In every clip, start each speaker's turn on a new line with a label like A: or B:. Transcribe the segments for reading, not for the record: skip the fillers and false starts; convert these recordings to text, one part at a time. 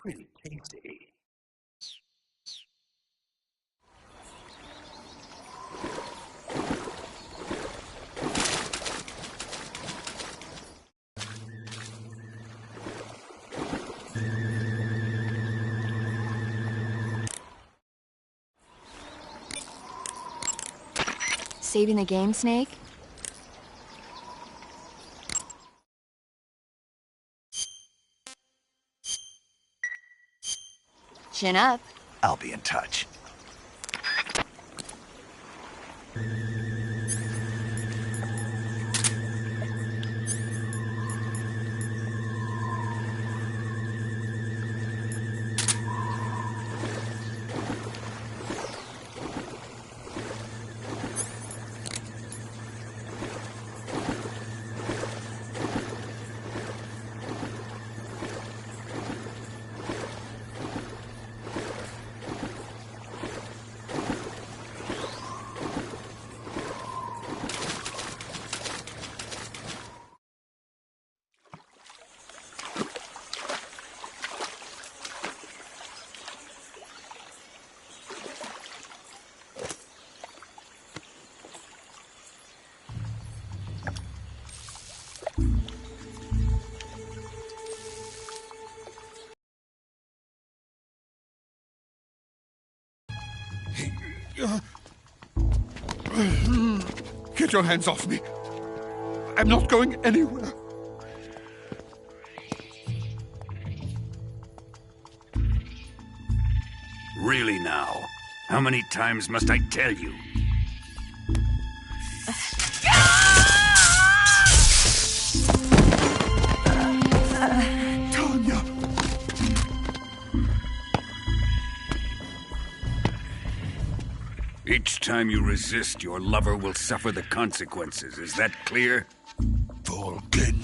A: pretty tasty.
B: Saving the game, Snake? Chin up.
A: I'll be in touch.
C: Get your hands off me. I'm not going anywhere.
D: Really now? How many times must I tell you?
C: Tanya!
D: Each time you resist, your lover will suffer the consequences. Is that clear?
C: Vulcan.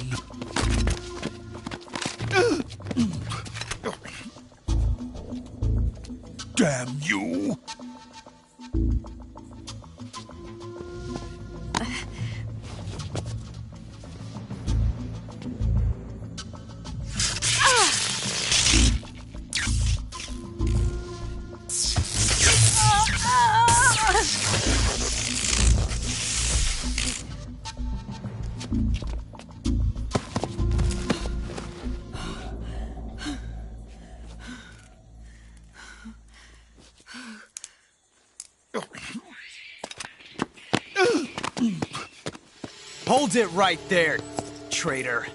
C: Damn you!
E: Hold it right there, traitor.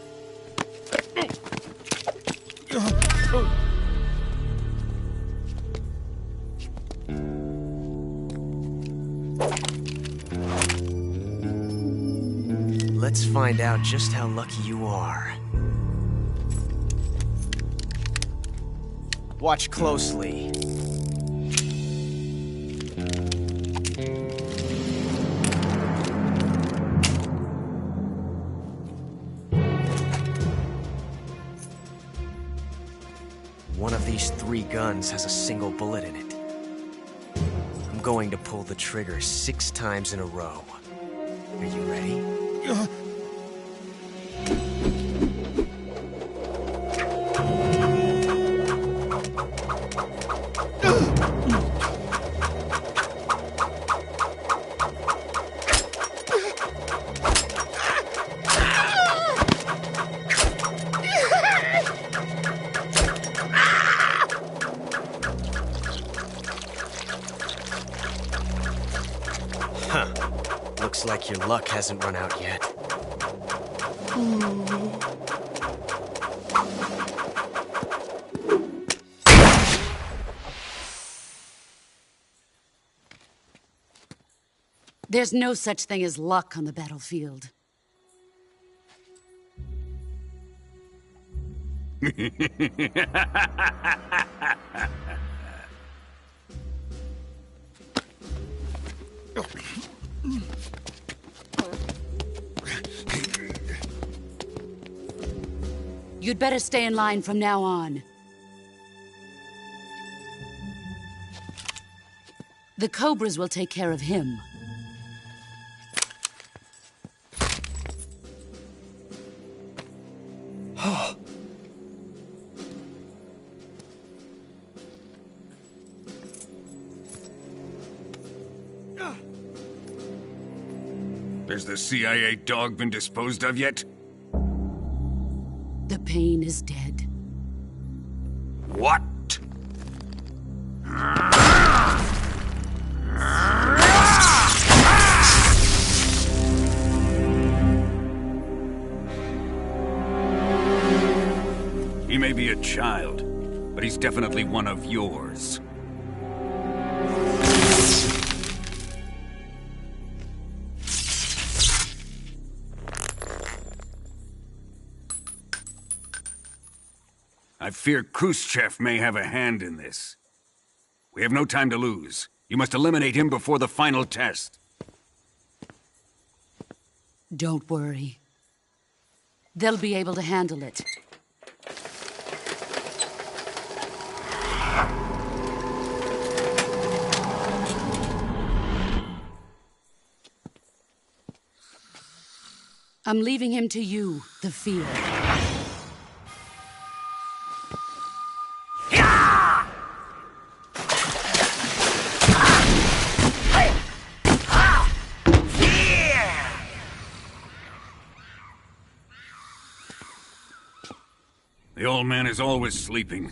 E: Let's find out just how lucky you are. Watch closely. One of these 3 guns has a single bullet in it. I'm going to pull the trigger 6 times in a row. Are you ready? Looks like your luck hasn't run out yet.
F: There's no such thing as luck on the battlefield. You'd better stay in line from now on. The Cobras will take care of him.
D: Has the CIA dog been disposed of yet?
F: The pain is dead.
D: What? He may be a child, but he's definitely one of yours. I fear Khrushchev may have a hand in this. We have no time to lose. You must eliminate him before the final test.
F: Don't worry. They'll be able to handle it. I'm leaving him to you, the field.
D: The old man is always sleeping.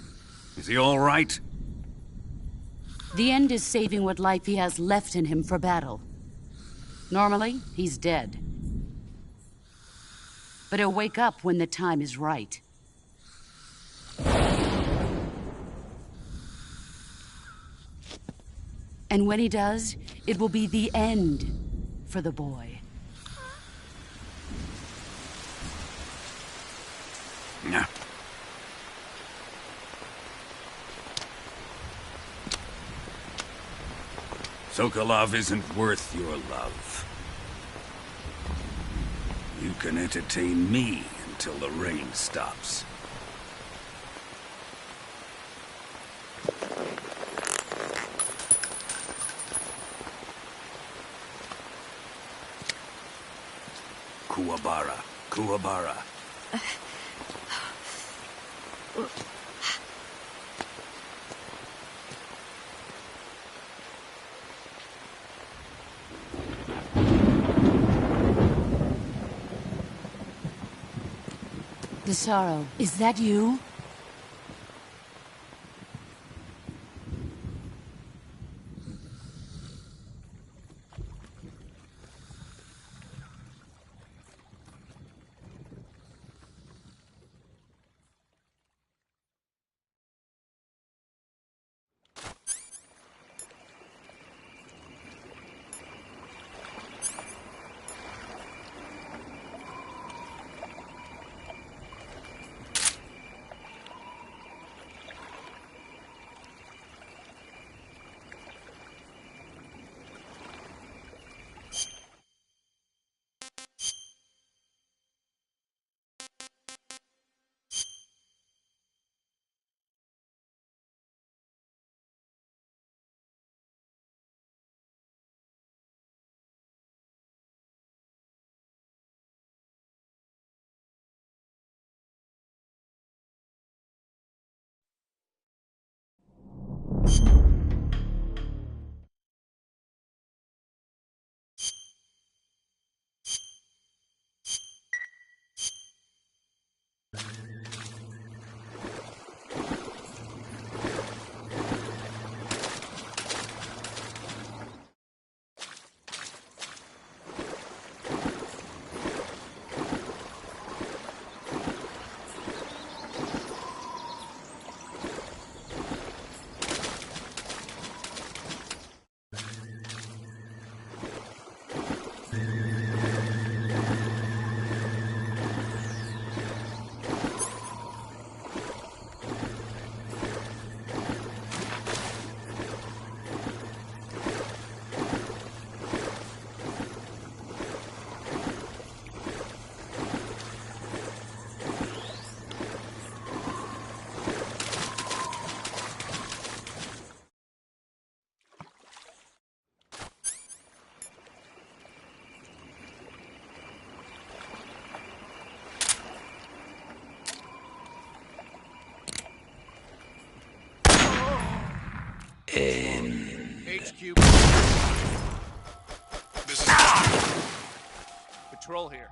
D: Is he all right?
F: The end is saving what life he has left in him for battle. Normally, he's dead. But he'll wake up when the time is right. And when he does, it will be the end for the boy.
D: No. Sokolov isn't worth your love. You can entertain me until the rain stops. Kuwabara, Kuwabara.
F: The sorrow, is that you?
C: HQ. This is
G: patrol here.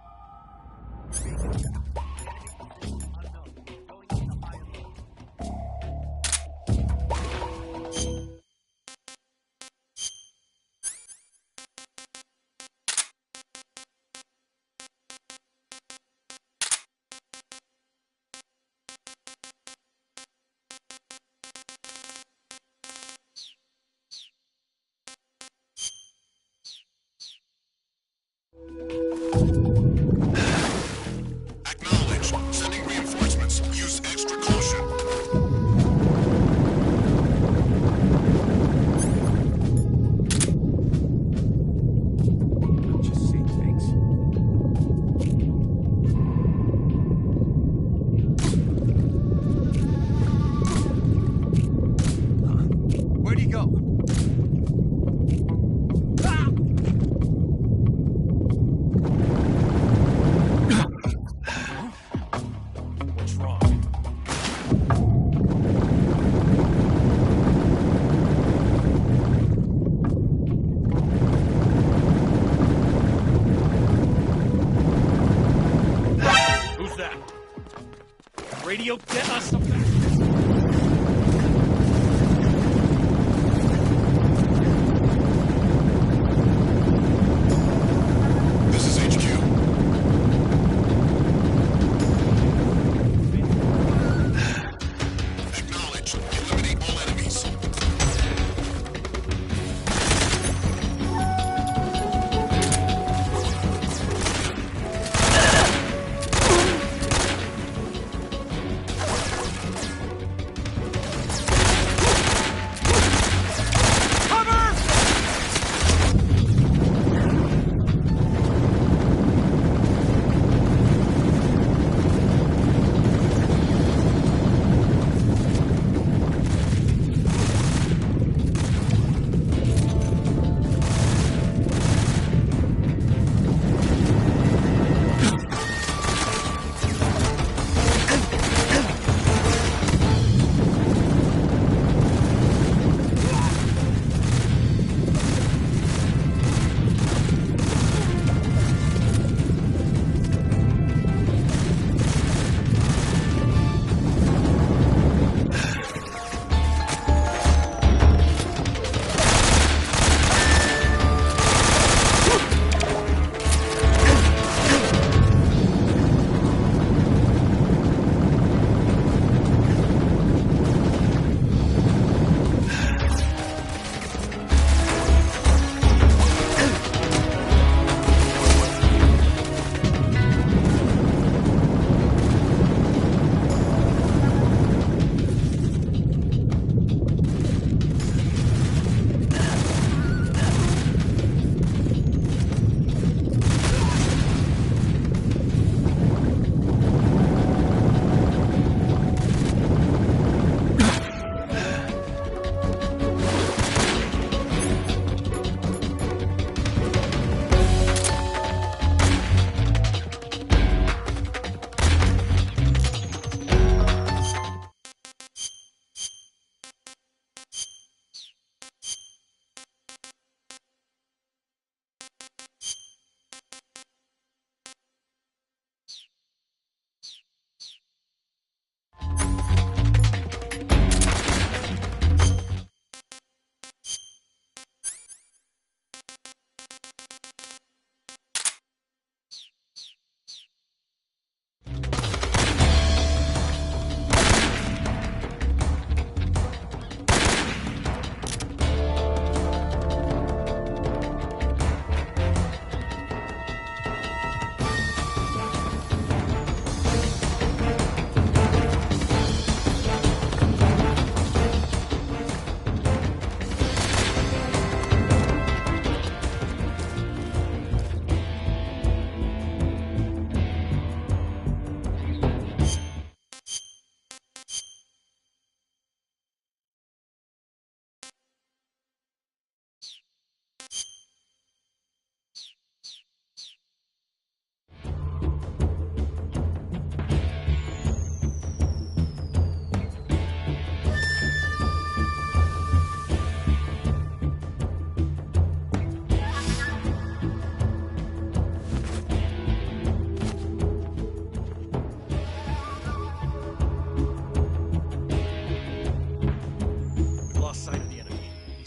H: Acknowledged. Sending reinforcements. Use extra caution.
C: Just see things.
G: Where'd he go?
C: What's wrong? Who's that? Radio, get us some facts.
H: This is HQ. Acknowledged. Eliminate all enemies.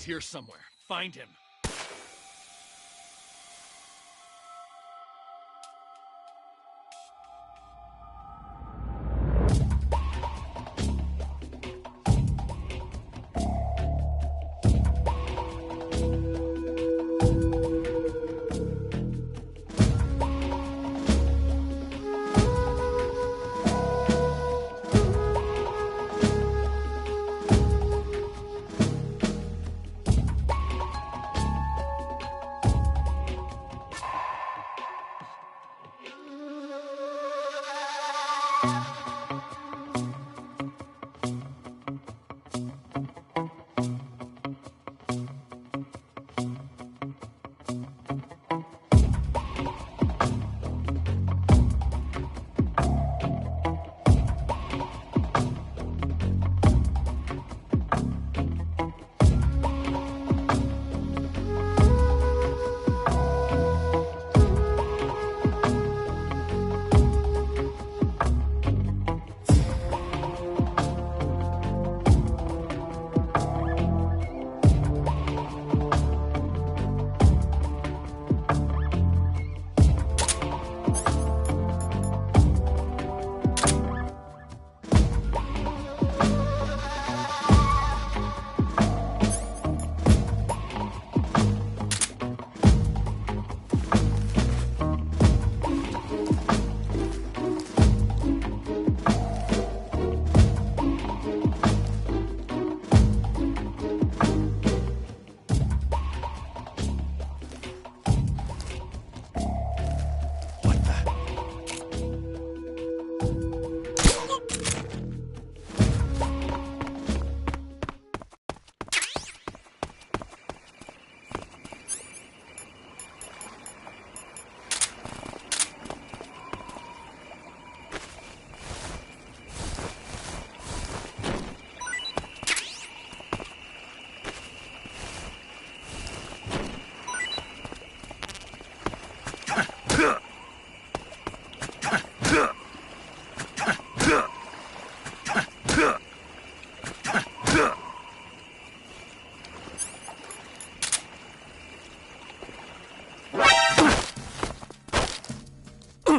C: He's here somewhere. Find him.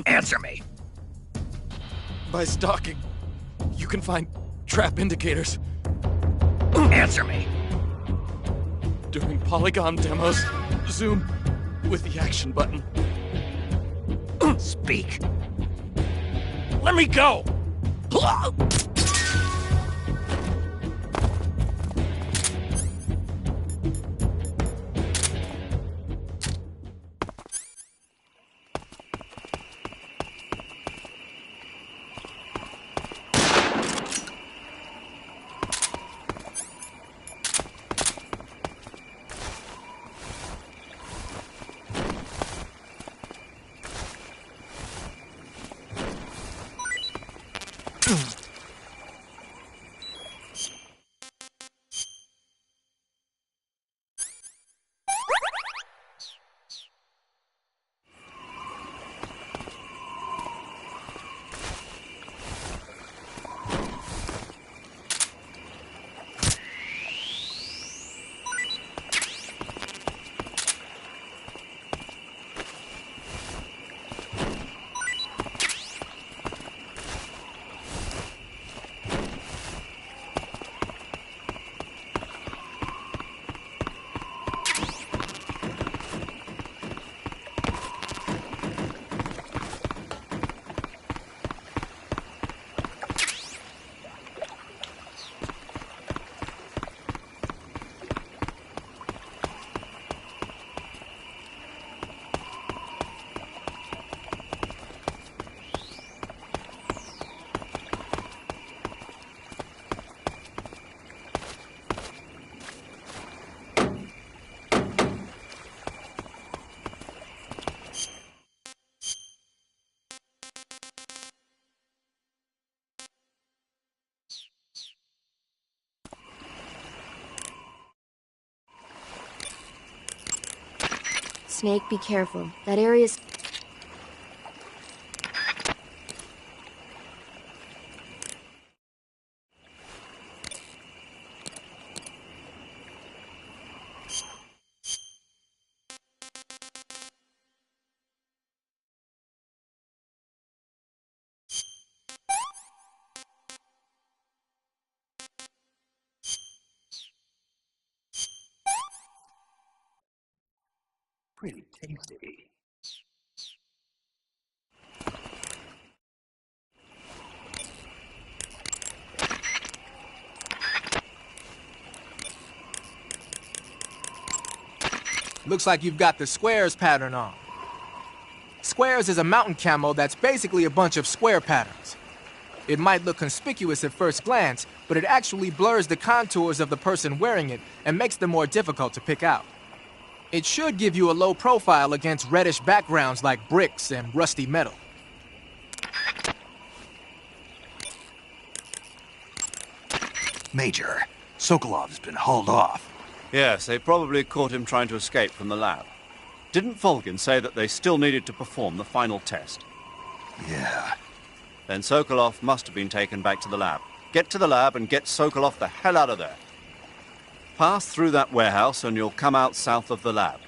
A: Answer me.
C: By stalking, you can find trap indicators.
A: Answer me.
C: During polygon demos, zoom with the action button.
A: Speak.
C: Let me go!
B: Snake, be careful. That area's...
A: pretty tasty.
I: Looks like you've got the squares pattern on. Squares is a mountain camo that's basically a bunch of square patterns. It might look conspicuous at first glance, but it actually blurs the contours of the person wearing it and makes them more difficult to pick out. It should give you a low profile against reddish backgrounds like bricks and rusty metal.
A: Major, Sokolov's been hauled off.
G: Yes, they probably caught him trying to escape from the lab. Didn't Volgin say that they still needed to perform the final test?
A: Yeah.
G: Then Sokolov must have been taken back to the lab. Get to the lab and get Sokolov the hell out of there. Pass through that warehouse and you'll come out south of the lab.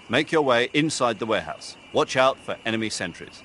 G: Make your way inside the warehouse. Watch out for enemy sentries.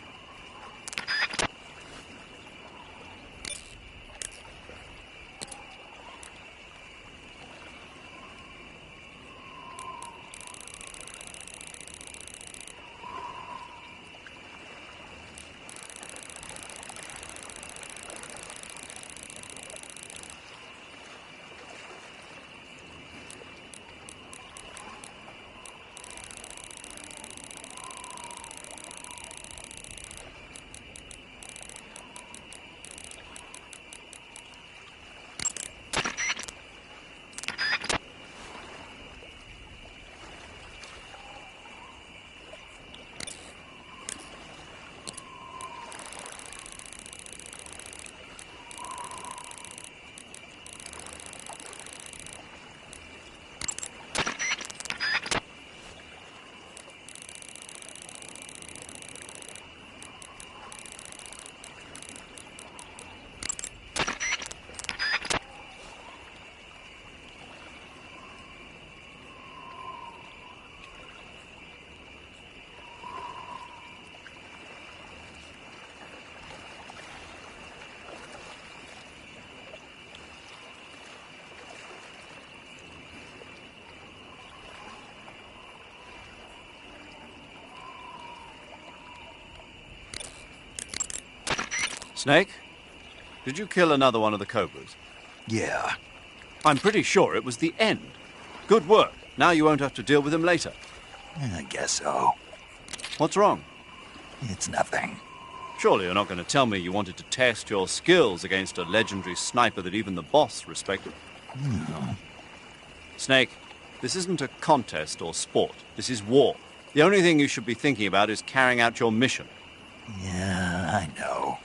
G: Snake, did you kill another one of the Cobras?
A: Yeah.
G: I'm pretty sure it was the end. Good work. Now you won't have to deal with him later.
A: I guess so.
G: What's wrong?
A: It's nothing.
G: Surely you're not going to tell me you wanted to test your skills against a legendary sniper that even the boss respected?
A: No.
G: Snake, this isn't a contest or sport. This is war. The only thing you should be thinking about is carrying out your mission.
A: Yeah, I know.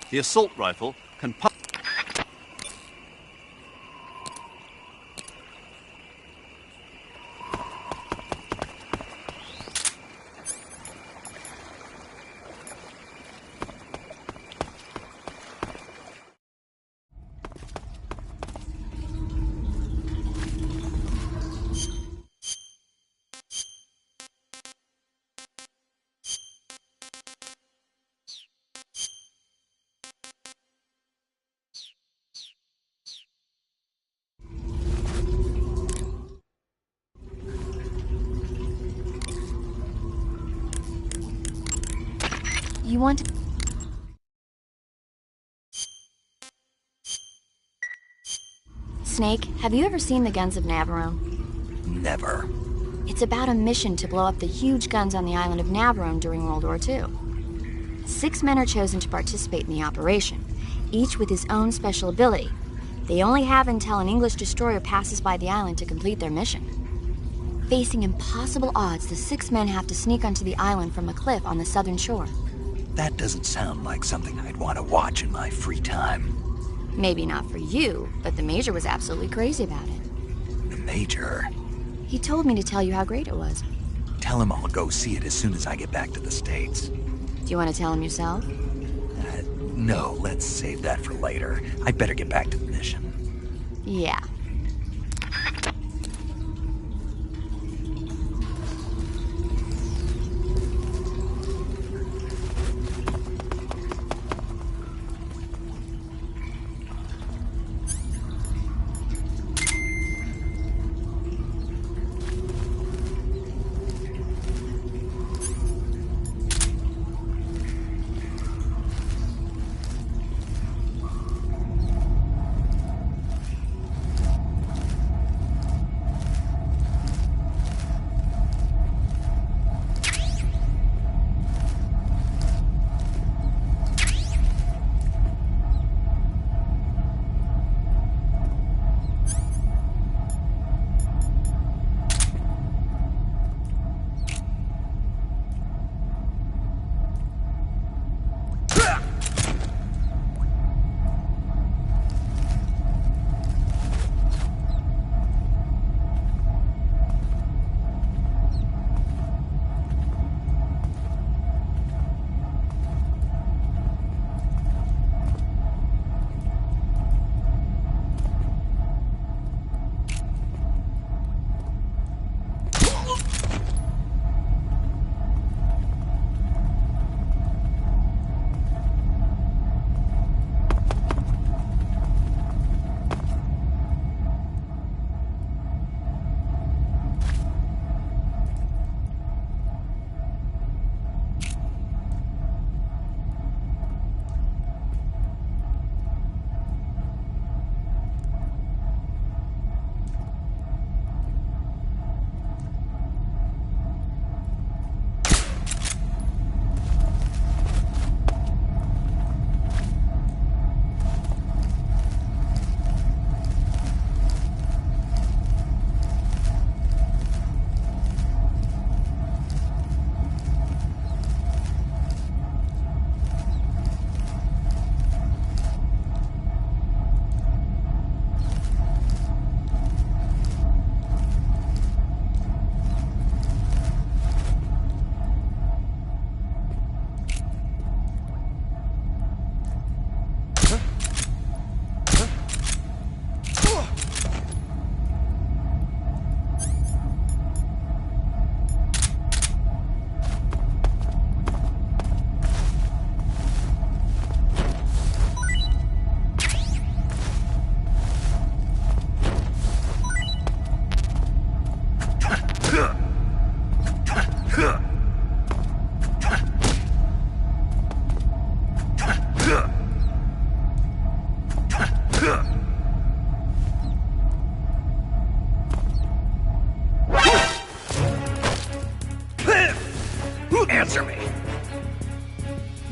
G: The assault rifle can pump.
B: You want to... Snake, have you ever seen the guns of Navarone?
A: Never.
B: It's about a mission to blow up the huge guns on the island of Navarone during World War II. 6 men are chosen to participate in the operation, each with his own special ability. They only have until an English destroyer passes by the island to complete their mission. Facing impossible odds, the 6 men have to sneak onto the island from a cliff on the southern shore.
A: That doesn't sound like something I'd want to watch in my free time.
B: Maybe not for you, but the Major was absolutely crazy about it.
A: The Major?
B: He told me to tell you how great it was.
A: Tell him I'll go see it as soon as I get back to the States.
B: Do you want to tell him yourself?
A: No, let's save that for later. I'd better get back to the mission.
B: Yeah.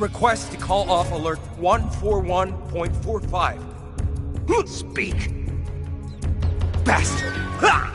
J: Request to call off alert 141.45.
A: Speak.
J: Bastard! Ha!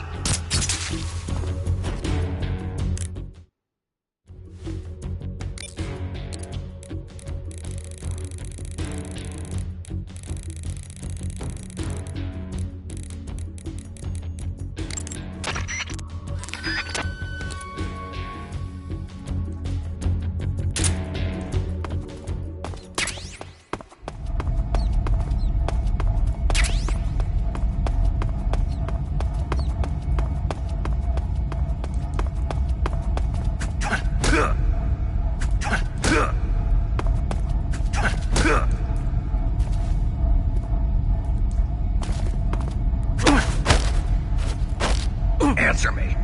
A: Answer me.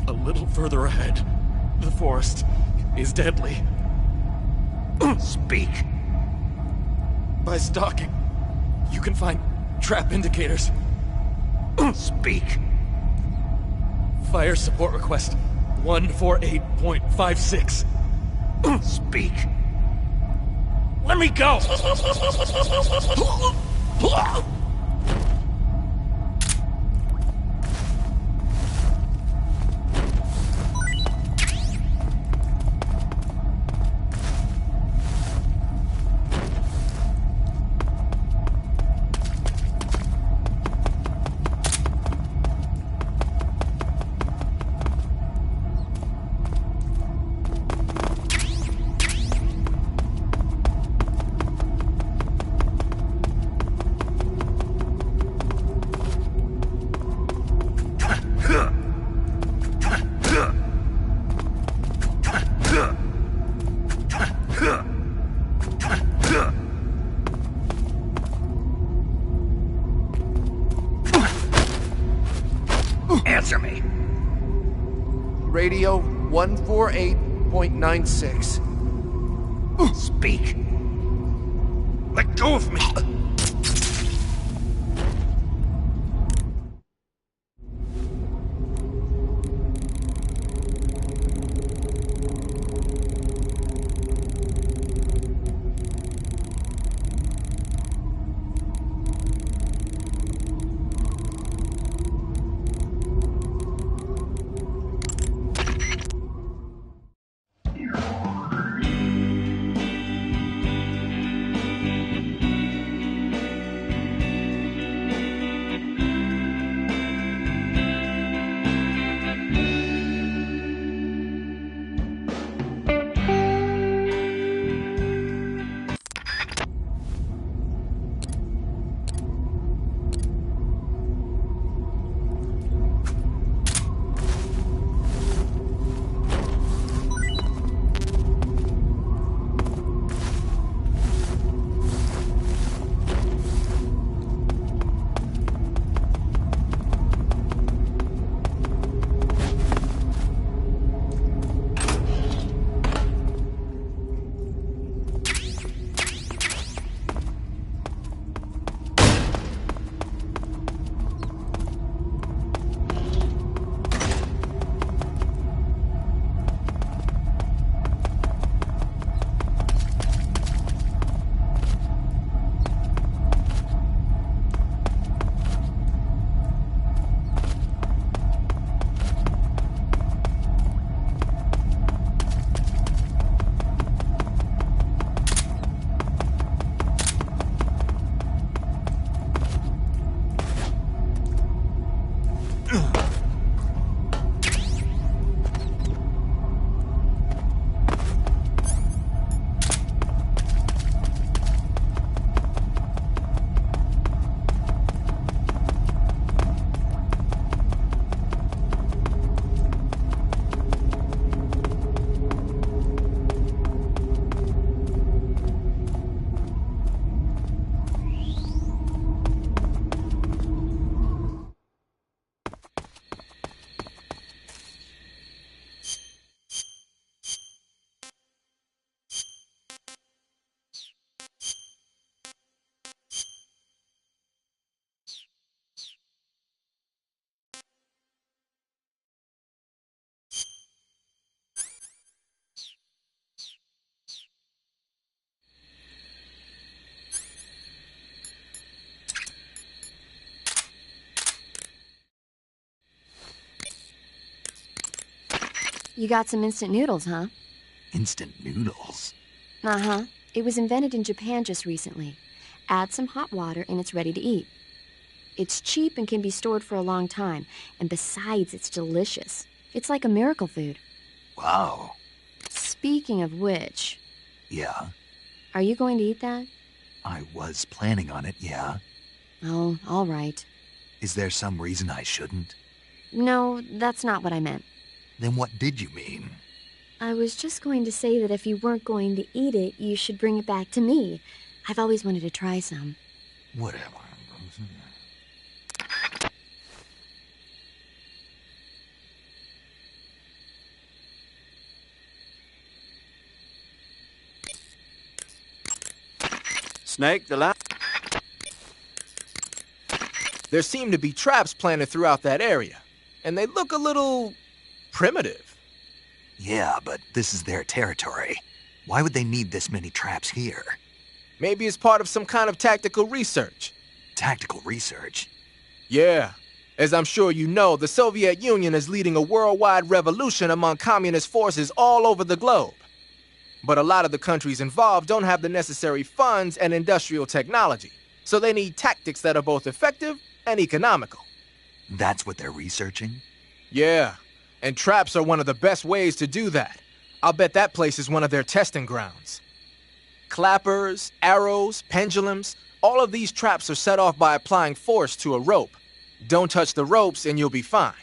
C: A little further ahead, the forest is deadly.
A: Speak.
C: By stalking, you can find trap indicators.
A: Speak.
C: Fire support request 148.56.
A: Speak. Let me go! Answer me.
J: Radio 148.96.
A: Speak. Let go of me.
B: You got some instant noodles, huh?
A: Instant noodles?
B: Uh-huh. It was invented in Japan just recently. Add some hot water and it's ready to eat. It's cheap and can be stored for a long time, and besides, it's delicious. It's like a miracle food.
A: Wow.
B: Speaking of which...
A: Yeah?
B: Are you going to eat that?
A: I was planning on it, yeah.
B: Oh, all right.
A: Is there some reason I shouldn't?
B: No, that's not what I meant.
A: Then what did you mean?
B: I was just going to say that if you weren't going to eat it, you should bring it back to me. I've always wanted to try some.
A: Whatever.
G: Snake, the lab.
I: There seem to be traps planted throughout that area, and they look a little primitive.
A: Yeah, but this is their territory. Why would they need this many traps here?
I: Maybe it's part of some kind of tactical research.
A: Tactical research?
I: Yeah. As I'm sure you know, the Soviet Union is leading a worldwide revolution among communist forces all over the globe. But a lot of the countries involved don't have the necessary funds and industrial technology, so they need tactics that are both effective and economical.
A: That's what they're researching?
I: Yeah, and traps are one of the best ways to do that. I'll bet that place is one of their testing grounds. Clappers, arrows, pendulums, all of these traps are set off by applying force to a rope. Don't touch the ropes and you'll be fine.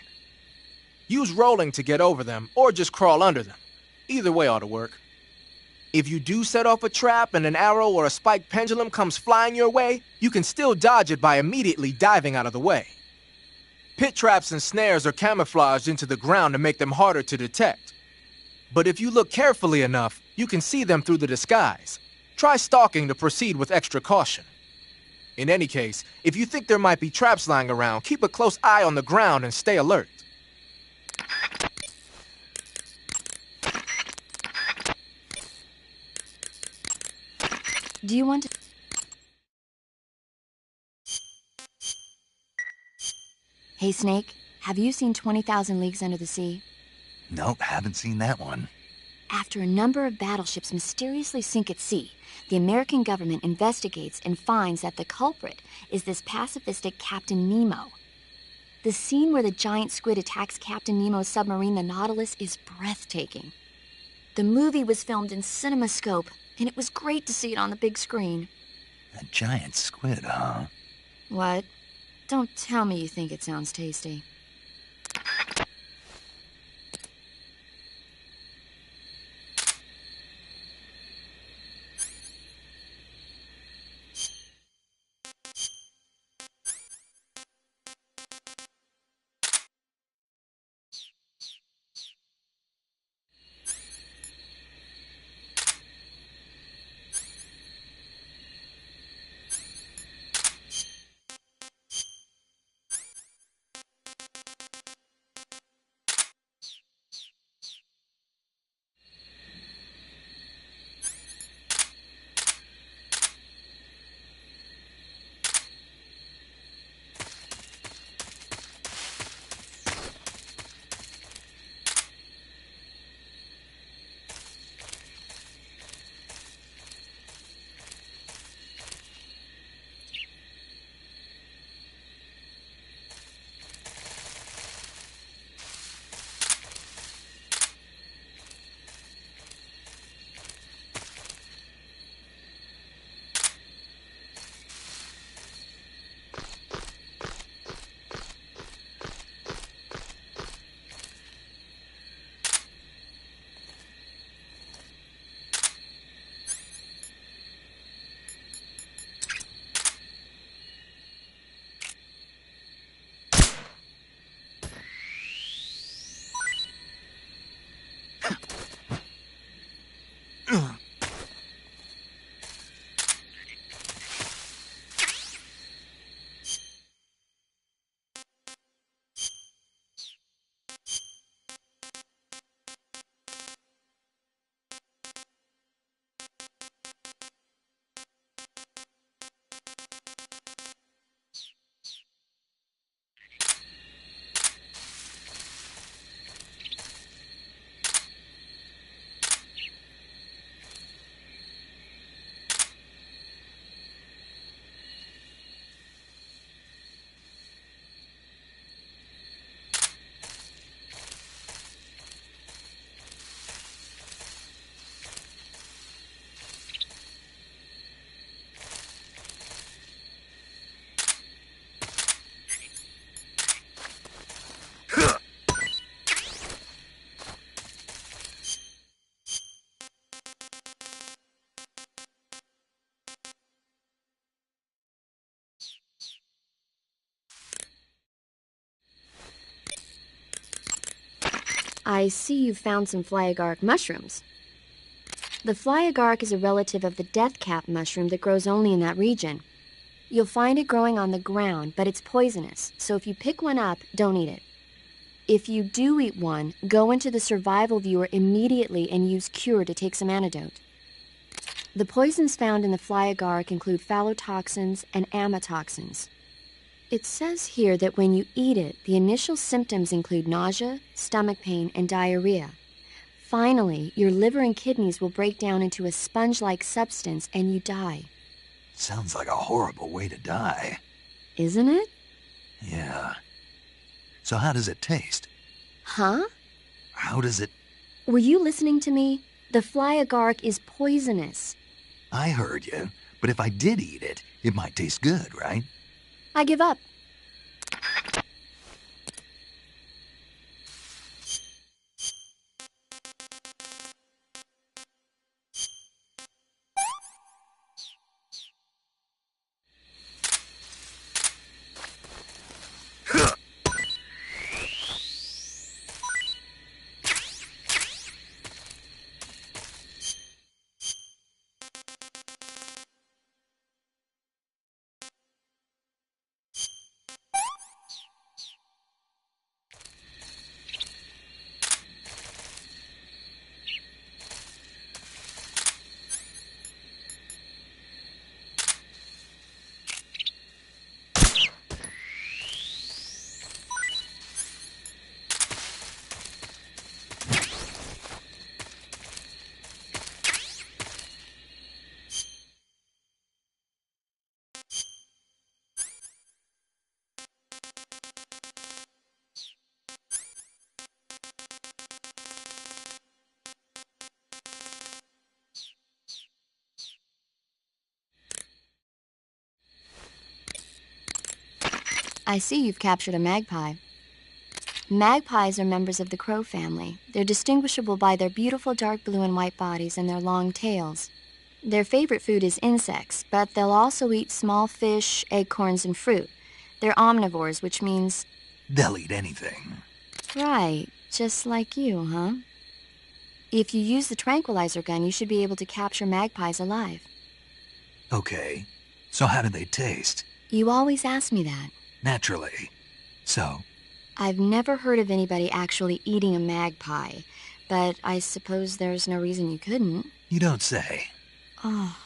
I: Use rolling to get over them, or just crawl under them. Either way ought to work. If you do set off a trap and an arrow or a spiked pendulum comes flying your way, you can still dodge it by immediately diving out of the way. Pit traps and snares are camouflaged into the ground to make them harder to detect. But if you look carefully enough, you can see them through the disguise. Try stalking to proceed with extra caution. In any case, if you think there might be traps lying around, keep a close eye on the ground and stay alert.
B: Do you want to... Hey, Snake, have you seen 20,000 Leagues Under the Sea?
A: Nope, haven't seen that one.
B: After a number of battleships mysteriously sink at sea, the American government investigates and finds that the culprit is this pacifistic Captain Nemo. The scene where the giant squid attacks Captain Nemo's submarine, the Nautilus, is breathtaking. The movie was filmed in CinemaScope, and it was great to see it on the big screen.
A: A giant squid, huh?
B: What? Don't tell me you think it sounds tasty. I see you've found some fly agaric mushrooms. The fly agaric is a relative of the death cap mushroom that grows only in that region. You'll find it growing on the ground, but it's poisonous, so if you pick one up, don't eat it. If you do eat one, go into the survival viewer immediately and use Cure to take some antidote. The poisons found in the fly agaric include phallotoxins and amatoxins. It says here that when you eat it, the initial symptoms include nausea, stomach pain, and diarrhea. Finally, your liver and kidneys will break down into a sponge-like substance and you die.
A: Sounds like a horrible way to die.
B: Isn't it?
A: Yeah. So how does it taste?
B: Huh?
A: How does it...
B: Were you listening to me? The fly agaric is poisonous.
A: I heard you, but if I did eat it, it might taste good, right?
B: I give up. I see you've captured a magpie. Magpies are members of the crow family. They're distinguishable by their beautiful dark blue and white bodies and their long tails. Their favorite food is insects, but they'll also eat small fish, acorns, and fruit. They're omnivores, which means...
A: They'll eat anything.
B: Right, just like you, huh? If you use the tranquilizer gun, you should be able to capture magpies alive.
A: Okay, so how do they taste?
B: You always ask me that.
A: Naturally. So?
B: I've never heard of anybody actually eating a magpie, but I suppose there's no reason you couldn't.
A: You don't say.
B: Oh.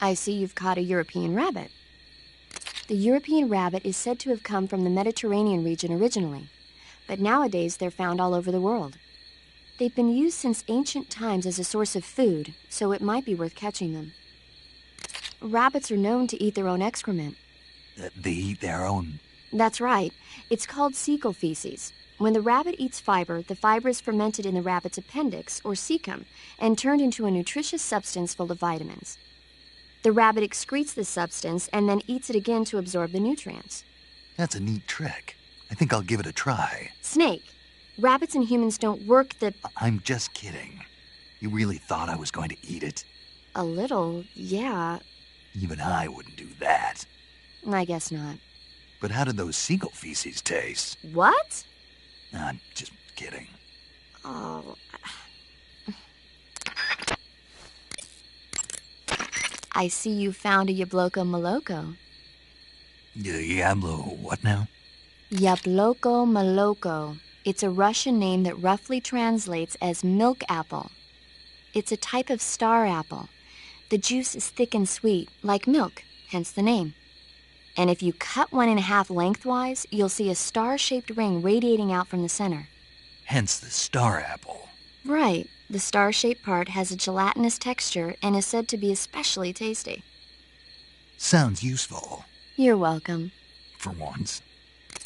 B: I see you've caught a European rabbit. The European rabbit is said to have come from the Mediterranean region originally, but nowadays they're found all over the world. They've been used since ancient times as a source of food, so it might be worth catching them. Rabbits are known to eat their own excrement.
A: They eat their own...
B: That's right. It's called cecal feces. When the rabbit eats fiber, the fiber is fermented in the rabbit's appendix, or cecum, and turned into a nutritious substance full of vitamins. The rabbit excretes this substance and then eats it again to absorb the nutrients.
A: That's a neat trick. I think I'll give it a try.
B: Snake, rabbits and humans don't work the...
A: I'm just kidding. You really thought I was going to eat it?
B: A little, yeah.
A: Even I wouldn't do that.
B: I guess not.
A: But how did those cecal feces taste?
B: What?
A: I'm just kidding.
B: Oh... I see you found a Yabloko Maloko.
A: Yablo what now?
B: Yabloko Maloko. It's a Russian name that roughly translates as milk apple. It's a type of star apple. The juice is thick and sweet, like milk, hence the name. And if you cut one in half lengthwise, you'll see a star-shaped ring radiating out from the center.
A: Hence the star apple.
B: Right. The star-shaped part has a gelatinous texture and is said to be especially tasty.
A: Sounds useful.
B: You're welcome.
A: For once.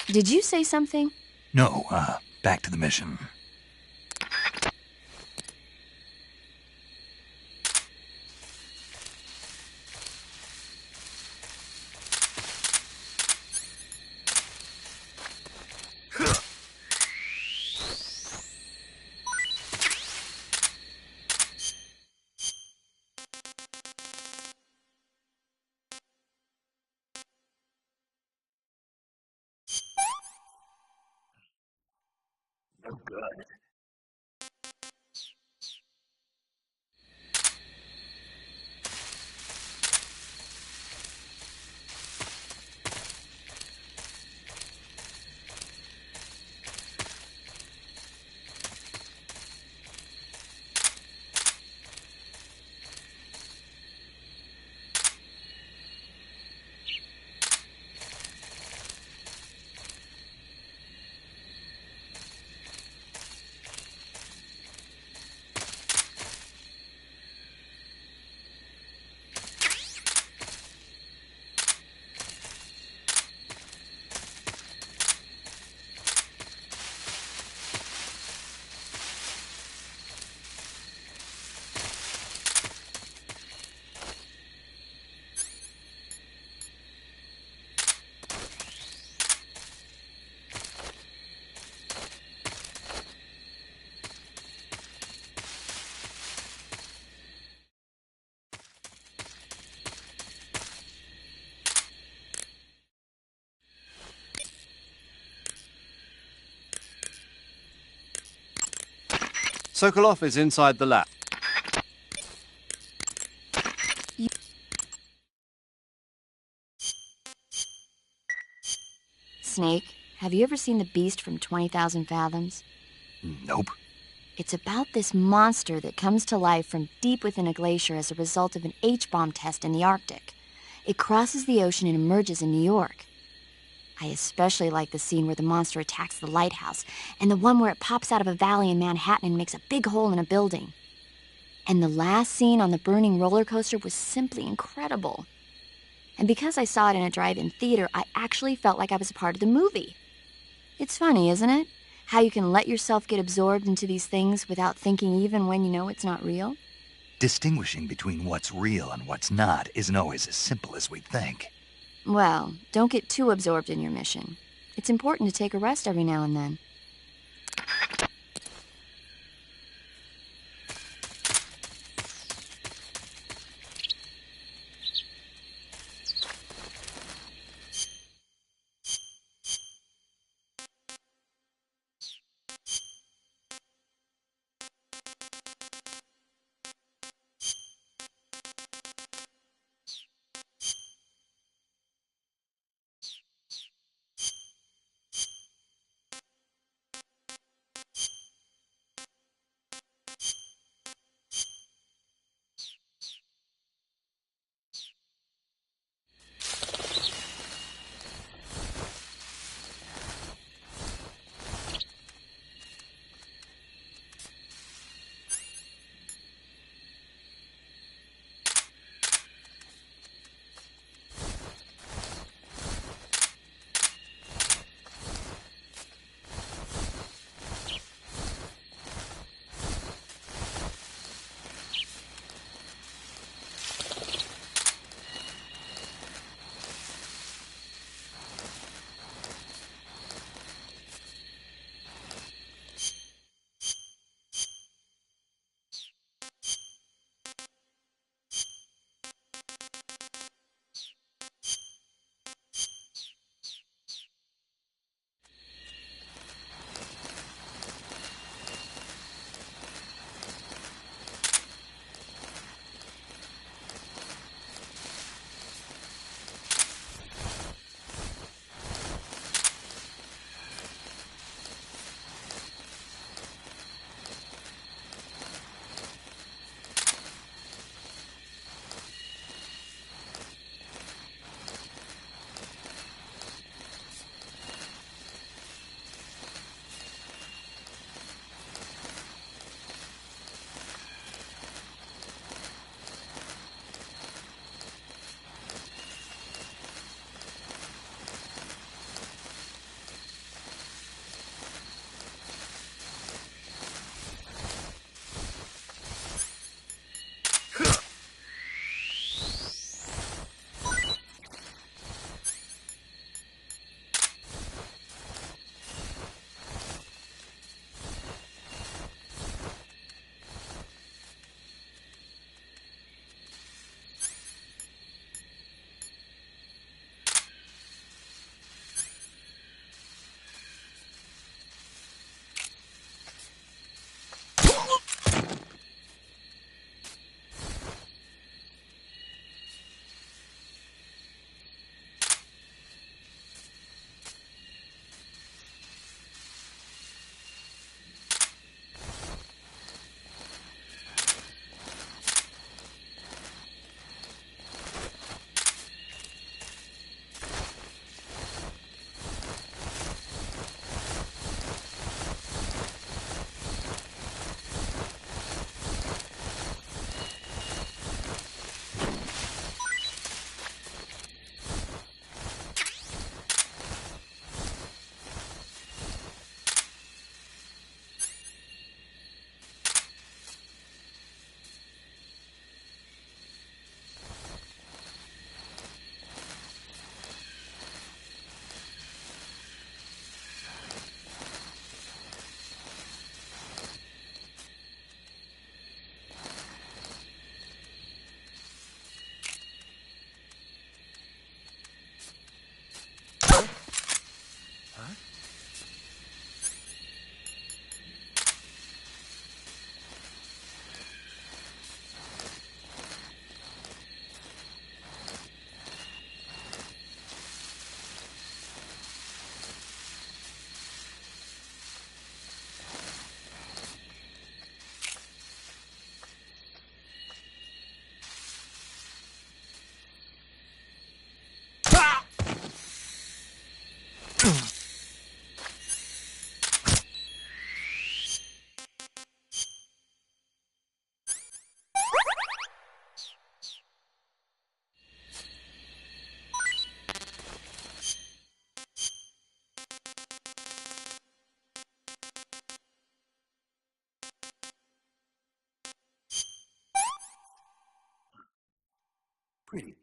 B: Did you say something?
A: No, back to the mission.
G: Sokolov is inside the lab.
B: Snake, have you ever seen The Beast from 20,000 Fathoms?
A: Nope.
B: It's about this monster that comes to life from deep within a glacier as a result of an H-bomb test in the Arctic. It crosses the ocean and emerges in New York. I especially like the scene where the monster attacks the lighthouse, and the one where it pops out of a valley in Manhattan and makes a big hole in a building. And the last scene on the burning roller coaster was simply incredible. And because I saw it in a drive-in theater, I actually felt like I was a part of the movie. It's funny, isn't it? How you can let yourself get absorbed into these things without thinking even when you know it's not real?
A: Distinguishing between what's real and what's not isn't always as simple as we think.
B: Well, don't get too absorbed in your mission. It's important to take a rest every now and then.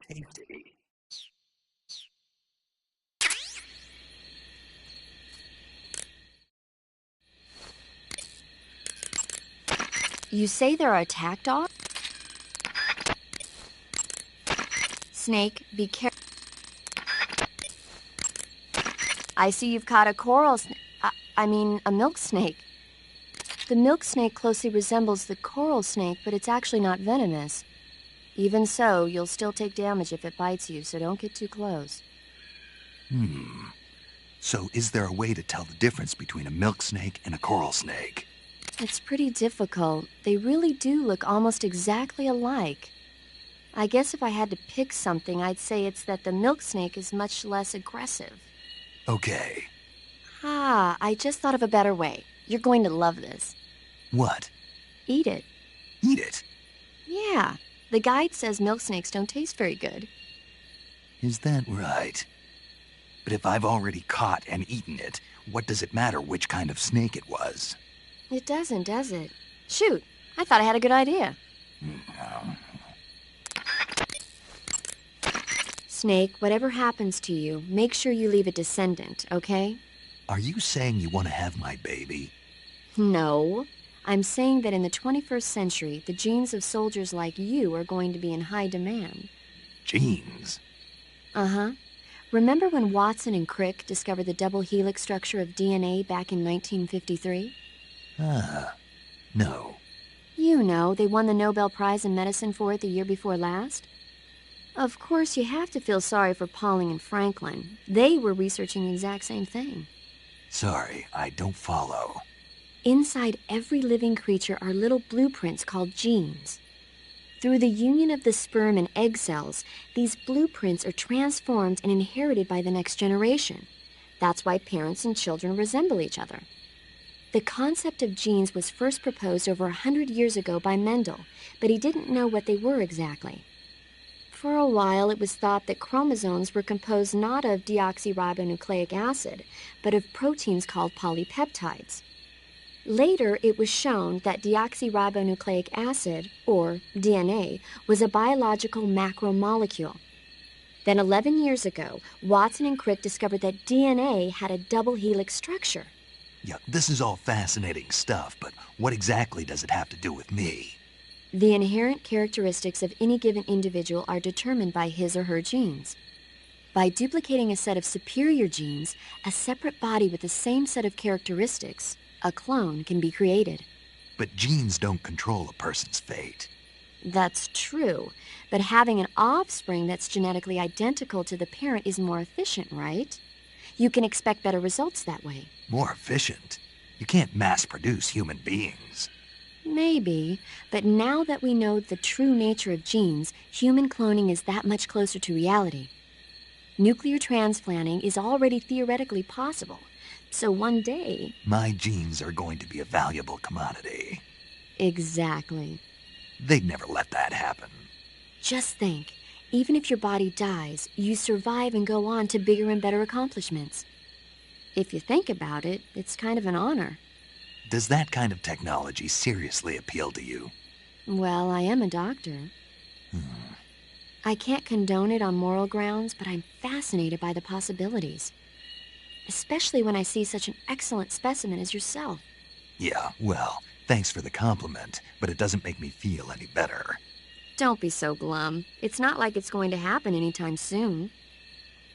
A: tasty.
B: You say there are attack dogs? Snake, be careful. I see you've caught a coral snake. I mean, a milk snake. The milk snake closely resembles the coral snake, but it's actually not venomous. Even so, you'll still take damage if it bites you, so don't get too close.
A: So is there a way to tell the difference between a milk snake and a coral snake?
B: It's pretty difficult. They really do look almost exactly alike. I guess if I had to pick something, I'd say it's that the milk snake is much less aggressive.
A: Okay.
B: I just thought of a better way. You're going to love this.
A: What?
B: Eat it.
A: Eat it?
B: Yeah. The guide says milk snakes don't taste very good.
A: Is that right? But if I've already caught and eaten it, what does it matter which kind of snake it was?
B: It doesn't, does it? Shoot, I thought I had a good idea. Snake, whatever happens to you, make sure you leave a descendant, okay?
A: Are you saying you want to have my baby?
B: No. I'm saying that in the 21st century, the genes of soldiers like you are going to be in high demand.
A: Genes?
B: Uh-huh. Remember when Watson and Crick discovered the double helix structure of DNA back in 1953?
A: No.
B: You know, they won the Nobel Prize in Medicine for it the year before last. Of course, you have to feel sorry for Pauling and Franklin. They were researching the exact same thing.
A: Sorry, I don't follow.
B: Inside every living creature are little blueprints called genes. Through the union of the sperm and egg cells, these blueprints are transformed and inherited by the next generation. That's why parents and children resemble each other. The concept of genes was first proposed over 100 years ago by Mendel, but he didn't know what they were exactly. For a while, it was thought that chromosomes were composed not of deoxyribonucleic acid, but of proteins called polypeptides. Later, it was shown that deoxyribonucleic acid, or DNA, was a biological macromolecule. Then 11 years ago, Watson and Crick discovered that DNA had a double helix structure.
A: Yeah, this is all fascinating stuff, but what exactly does it have to do with me?
B: The inherent characteristics of any given individual are determined by his or her genes. By duplicating a set of superior genes, a separate body with the same set of characteristics, a clone, can be created.
A: But genes don't control a person's fate.
B: That's true, but having an offspring that's genetically identical to the parent is more efficient, right? You can expect better results that way.
A: More efficient? You can't mass-produce human beings.
B: Maybe, but now that we know the true nature of genes, human cloning is that much closer to reality. Nuclear transplanting is already theoretically possible, so one day...
A: My genes are going to be a valuable commodity.
B: Exactly.
A: They'd never let that happen.
B: Just think, even if your body dies, you survive and go on to bigger and better accomplishments. If you think about it, it's kind of an honor.
A: Does that kind of technology seriously appeal to you?
B: Well, I am a doctor. I can't condone it on moral grounds, but I'm fascinated by the possibilities. Especially when I see such an excellent specimen as yourself.
A: Yeah, well, thanks for the compliment, but it doesn't make me feel any better.
B: Don't be so glum. It's not like it's going to happen anytime soon.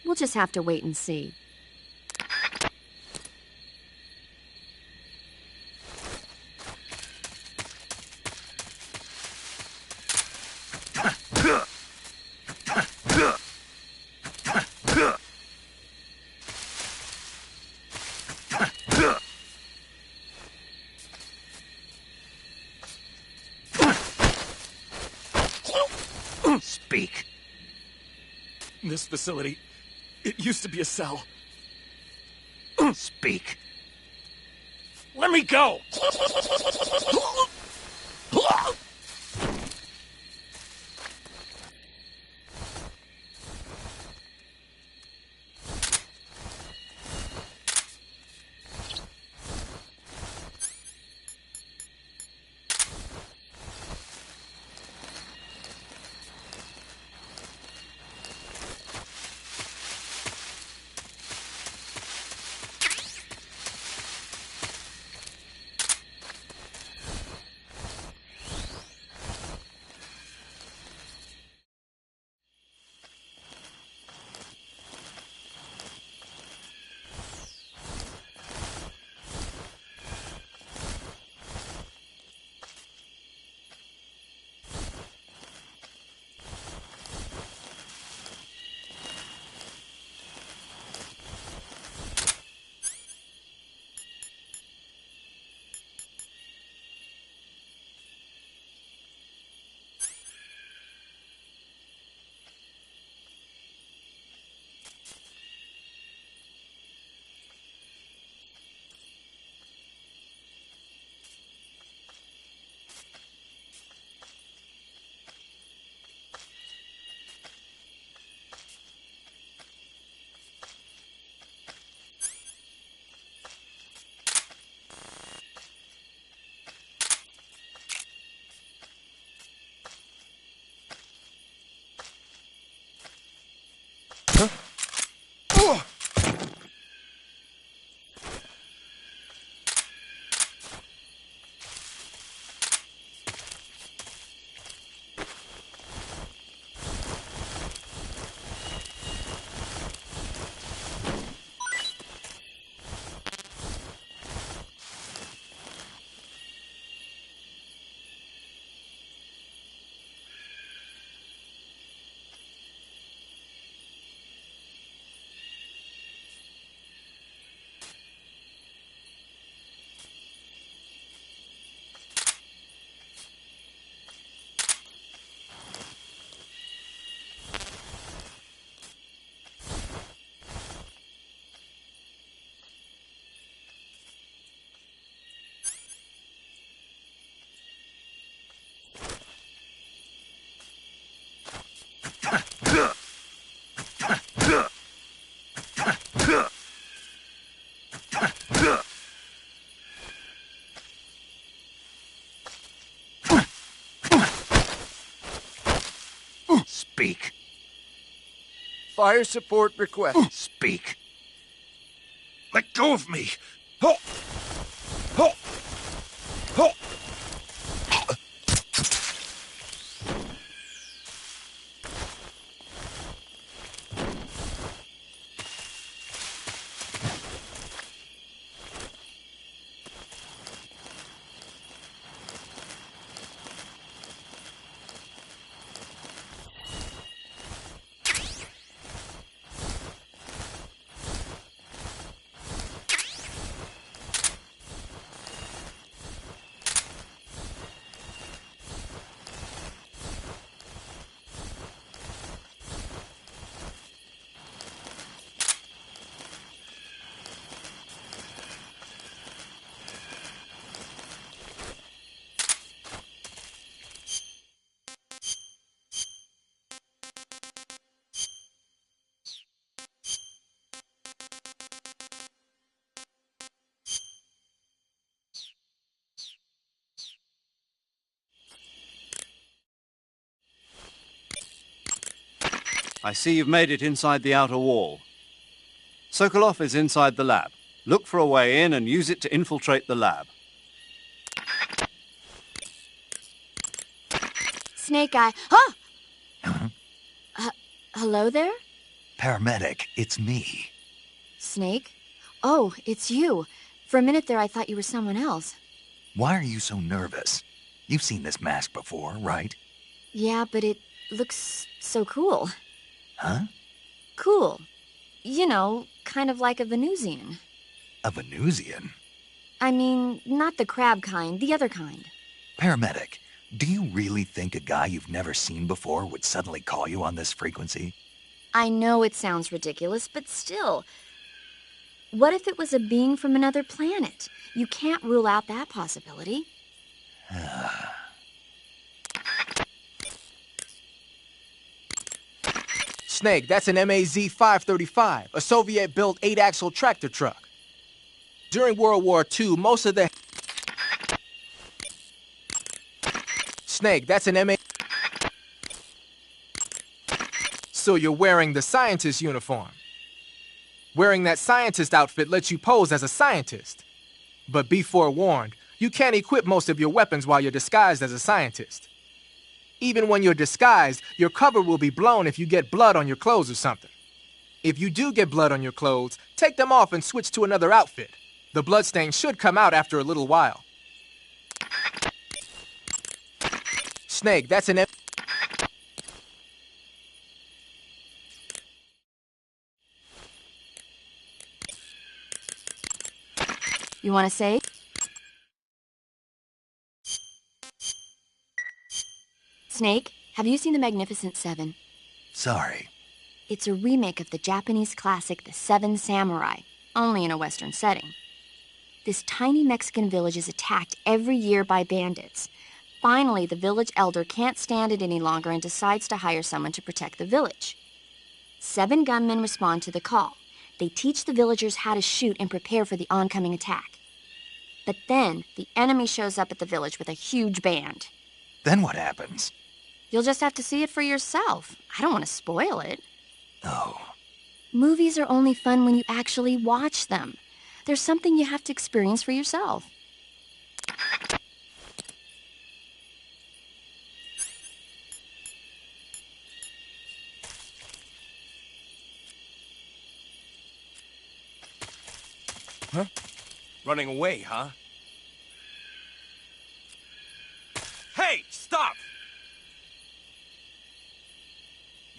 B: We'll just have to wait and see.
A: Speak.
C: This facility, it used to be a cell.
A: Speak.
C: Let me go!
A: Speak.
K: Fire support request.
A: Speak.
H: Let go of me! Oh! Oh! Oh!
G: I see you've made it inside the outer wall. Sokolov is inside the lab. Look for a way in and use it to infiltrate the lab.
B: Snake Eye. Huh? Hello there?
A: Paramedic, it's me.
B: Snake? Oh, it's you. For a minute there, I thought you were someone else.
A: Why are you so nervous? You've seen this mask before, right?
B: Yeah, but it looks so cool.
A: Huh?
B: Cool. You know, kind of like a Venusian.
A: A Venusian?
B: I mean, not the crab kind, the other kind.
A: Paramedic, do you really think a guy you've never seen before would suddenly call you on this frequency?
B: I know it sounds ridiculous, but still. What if it was a being from another planet? You can't rule out that possibility.
I: Snake, that's an MAZ-535, a Soviet-built 8-axle tractor truck. During World War II, most of the... Snake, that's an MA... So you're wearing the scientist uniform. Wearing that scientist outfit lets you pose as a scientist. But be forewarned, you can't equip most of your weapons while you're disguised as a scientist. Even when you're disguised, your cover will be blown if you get blood on your clothes or something. If you do get blood on your clothes, take them off and switch to another outfit. The bloodstain should come out after a little while. Snake, that's an...
B: You want to say? Snake, have you seen The Magnificent Seven?
A: Sorry.
B: It's a remake of the Japanese classic The Seven Samurai, only in a Western setting. This tiny Mexican village is attacked every year by bandits. Finally, the village elder can't stand it any longer and decides to hire someone to protect the village. 7 gunmen respond to the call. They teach the villagers how to shoot and prepare for the oncoming attack. But then, the enemy shows up at the village with a huge band.
A: Then what happens?
B: You'll just have to see it for yourself. I don't want to spoil it.
A: Oh.
B: Movies are only fun when you actually watch them. There's something you have to experience for yourself.
J: Huh? Running away, huh? Hey, stop!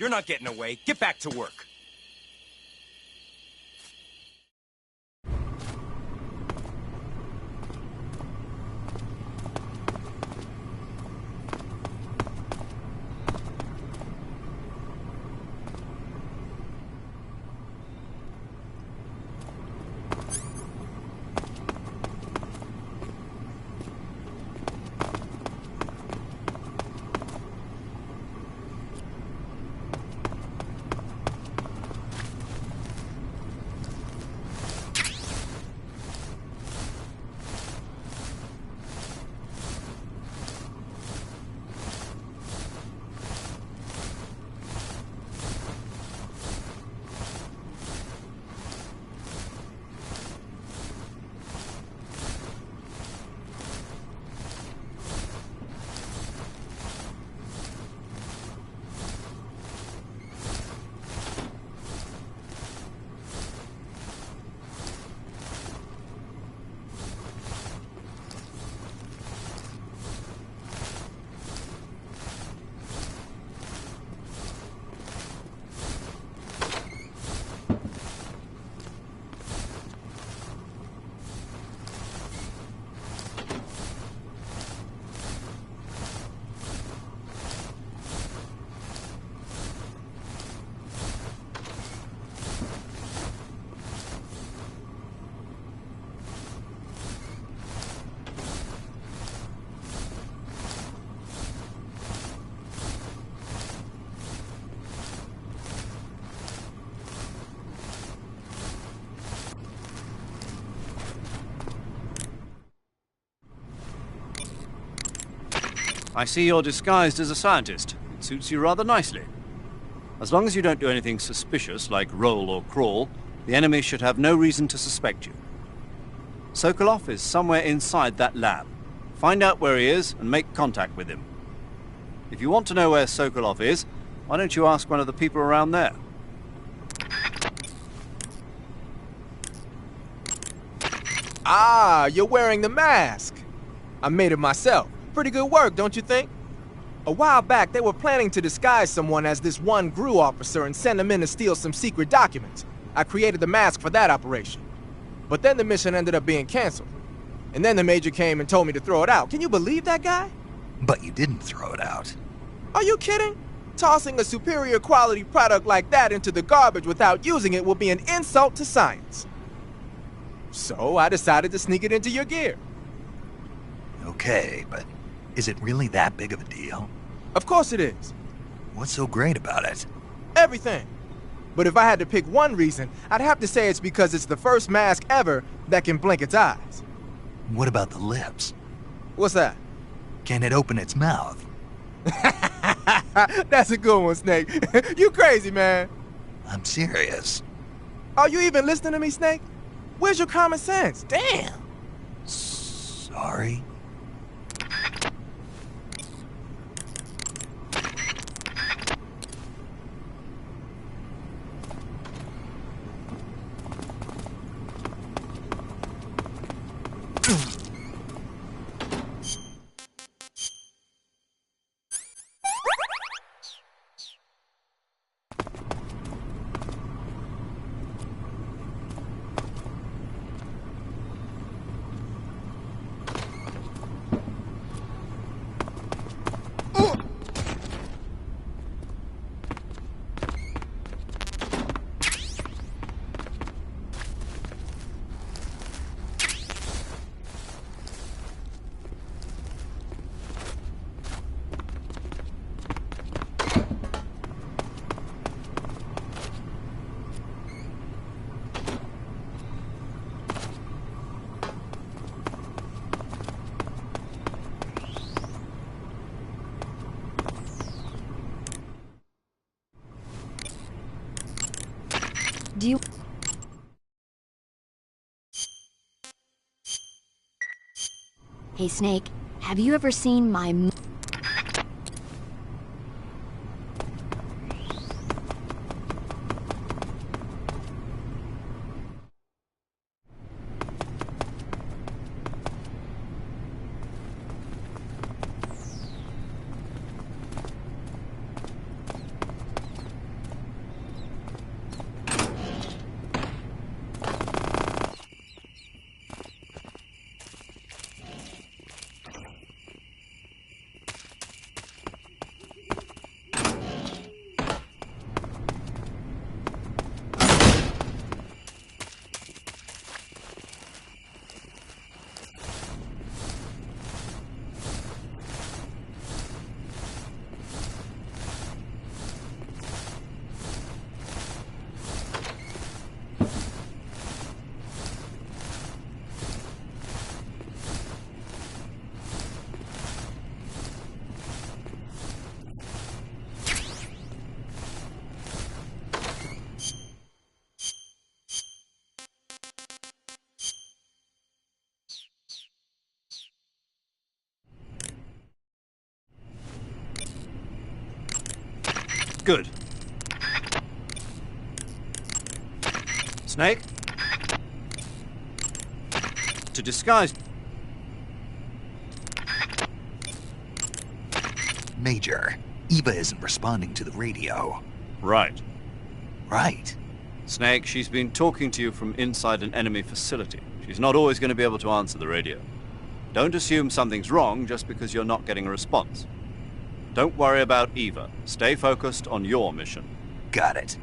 J: You're not getting away. Get back to work.
G: I see you're disguised as a scientist. It suits you rather nicely. As long as you don't do anything suspicious, like roll or crawl, the enemy should have no reason to suspect you. Sokolov is somewhere inside that lab. Find out where he is and make contact with him. If you want to know where Sokolov is, why don't you ask one of the people around there?
I: Ah, you're wearing the mask. I made it myself. Pretty good work, don't you think? A while back, they were planning to disguise someone as this one GRU officer and send him in to steal some secret documents. I created the mask for that operation. But then the mission ended up being canceled. And then the Major came and told me to throw it out. Can you believe that guy?
A: But you didn't throw it out.
I: Are you kidding? Tossing a superior quality product like that into the garbage without using it will be an insult to science. So I decided to sneak it into your gear.
A: Okay, but is it really that big of a deal?
I: Of course it is.
A: What's so great about it?
I: Everything. But if I had to pick one reason, I'd have to say it's because it's the first mask ever that can blink its eyes.
A: What about the lips?
I: What's that?
A: Can it open its mouth?
I: That's a good one, Snake. You crazy, man.
A: I'm serious.
I: Are you even listening to me, Snake? Where's your common sense? Damn.
A: Sorry.
B: Do you... Hey, Snake, have you ever seen my...
G: Good. Snake? To disguise...
A: Major, Eva isn't responding to the radio.
G: Right.
A: Right.
G: Snake, she's been talking to you from inside an enemy facility. She's not always going to be able to answer the radio. Don't assume something's wrong just because you're not getting a response. Don't worry about Eva. Stay focused on your mission.
A: Got it.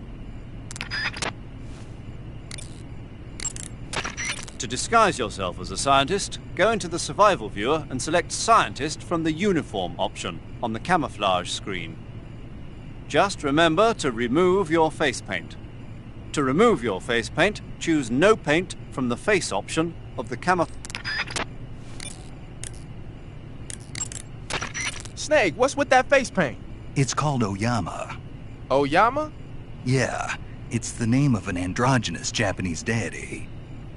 G: To disguise yourself as a scientist, go into the survival viewer and select Scientist from the Uniform option on the camouflage screen. Just remember to remove your face paint. To remove your face paint, choose No Paint from the Face option of the camouflage.
I: Snake, what's with that face paint?
A: It's called Oyama.
I: Oyama?
A: Yeah, it's the name of an androgynous Japanese deity.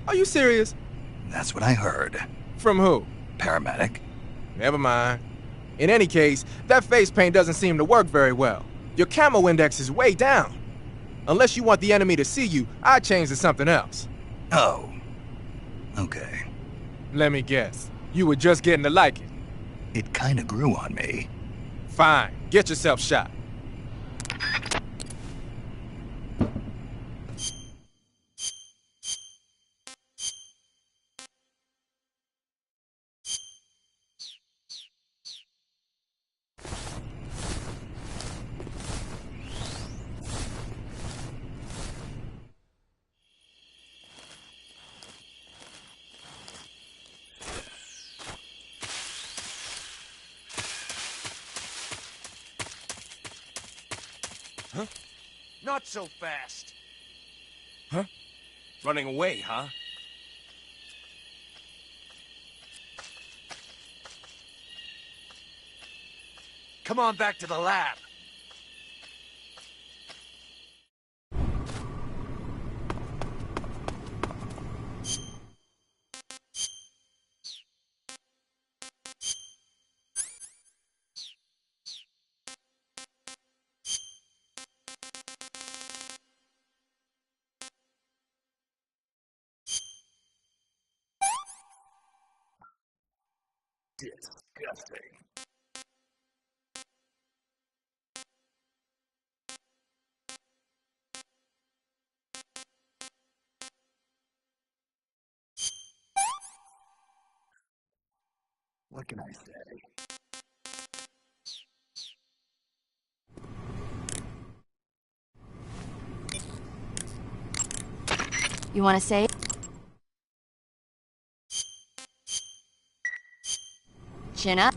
I: Are you serious?
A: That's what I heard.
I: From who?
A: Paramedic.
I: Never mind. In any case, that face paint doesn't seem to work very well. Your camo index is way down. Unless you want the enemy to see you, I'd change to something else.
A: Oh. Okay.
I: Let me guess. You were just getting to like it.
A: It kinda grew on me.
I: Fine. Get yourself shot.
J: Huh? Not so fast.
C: Huh?
J: Running away, huh? Come on back to the lab.
H: Disgusting. What can I say?
B: You want to say? Chin up.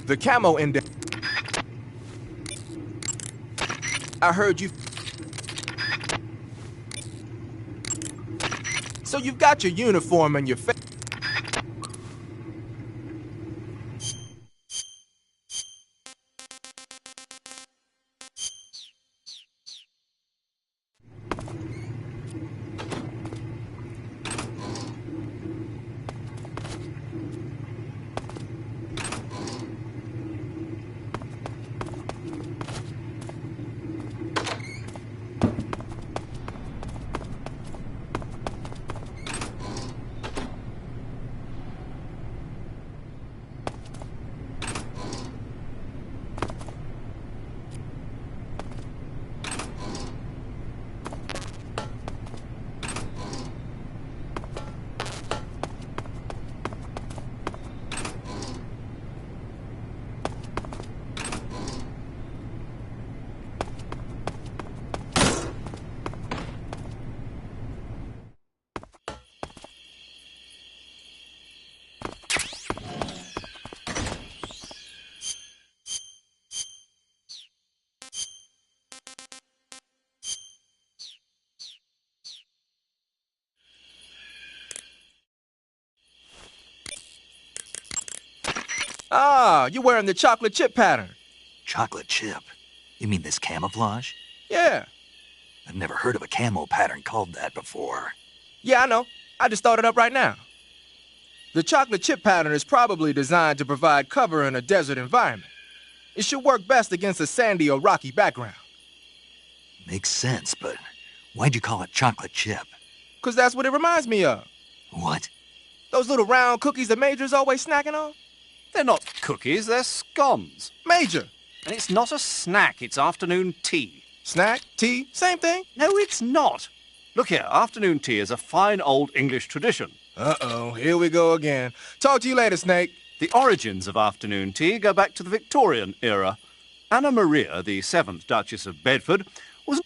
I: The camo index. I heard you. So you've got your uniform and your face. Ah, you're wearing the chocolate chip pattern.
A: Chocolate chip? You mean this camouflage?
I: Yeah.
A: I've never heard of a camo pattern called that before.
I: Yeah, I know. I just thought it up right now. The chocolate chip pattern is probably designed to provide cover in a desert environment. It should work best against a sandy or rocky background.
A: Makes sense, but why'd you call it chocolate chip?
I: 'Cause that's what it reminds me of.
A: What?
I: Those little round cookies that Major's always snacking on?
G: They're not cookies, they're scones.
I: Major!
G: And it's not a snack, it's afternoon tea.
I: Snack? Tea? Same thing?
G: No, it's not. Look here, afternoon tea is a fine old English tradition.
I: Uh-oh, here we go again. Talk to you later, Snake.
G: The origins of afternoon tea go back to the Victorian era. Anna Maria, the 7th Duchess of Bedford, was...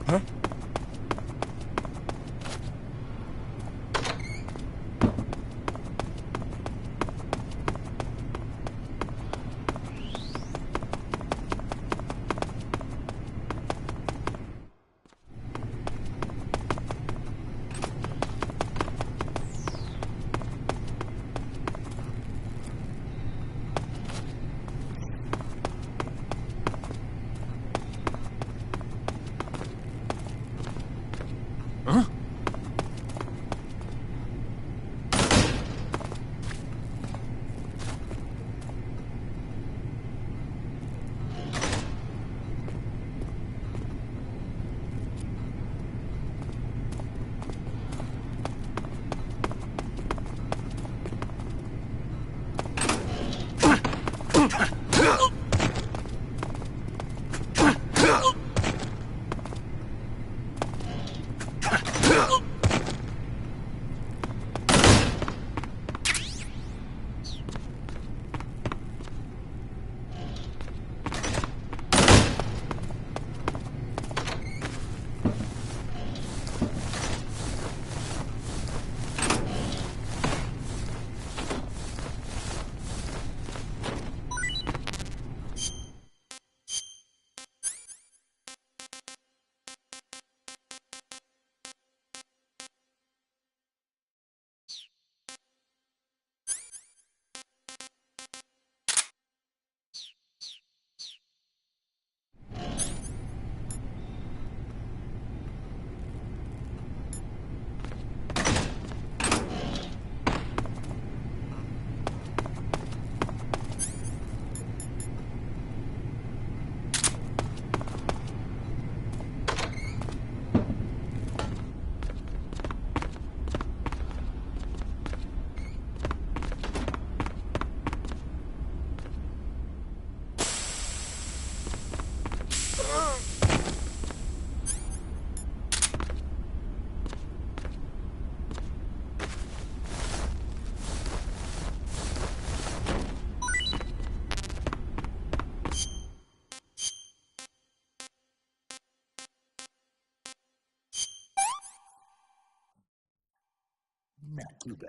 I: Huh?
H: too bad.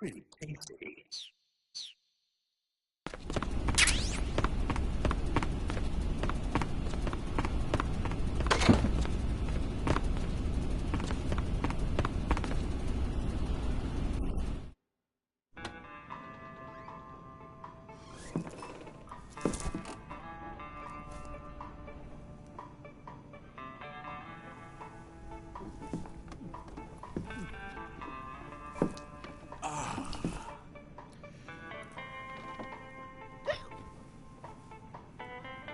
H: Pretty tasty.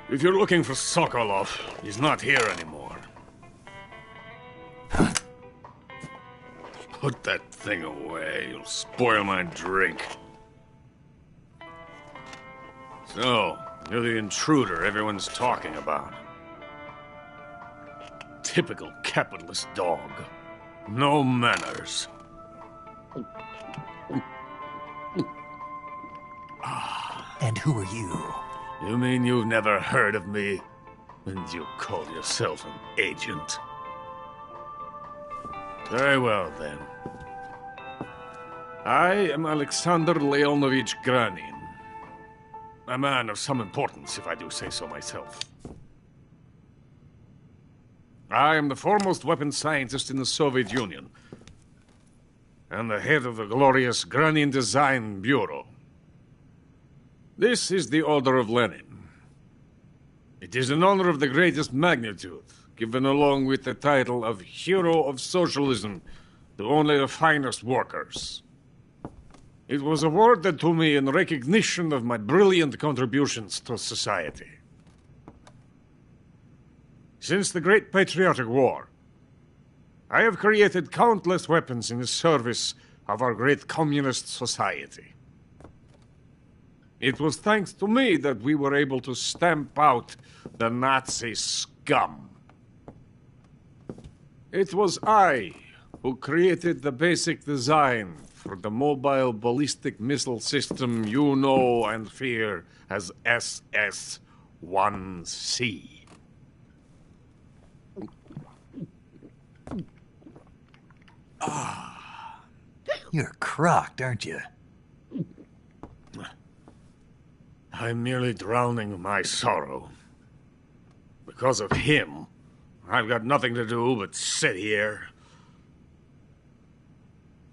D: If you're looking for Sokolov, he's not here anymore. Put that thing away. You'll spoil my drink. So, you're the intruder everyone's talking about. Typical capitalist dog. No manners.
A: And who are you?
D: You mean you've never heard of me? And you call yourself an agent? Very well, then. I am Alexander Leonovich Granin. A man of some importance, if I do say so myself. I am the foremost weapons scientist in the Soviet Union, and the head of the glorious Granin Design Bureau. This is the Order of Lenin. It is an honor of the greatest magnitude, given along with the title of Hero of Socialism to only the finest workers. It was awarded to me in recognition of my brilliant contributions to society. Since the Great Patriotic War, I have created countless weapons in the service of our great communist society. It was thanks to me that we were able to stamp out the Nazi scum. It was I who created the basic design for the mobile ballistic missile system you know and fear as SS-1C.
A: You're crocked, aren't you?
D: I'm merely drowning my sorrow. Because of him, I've got nothing to do but sit here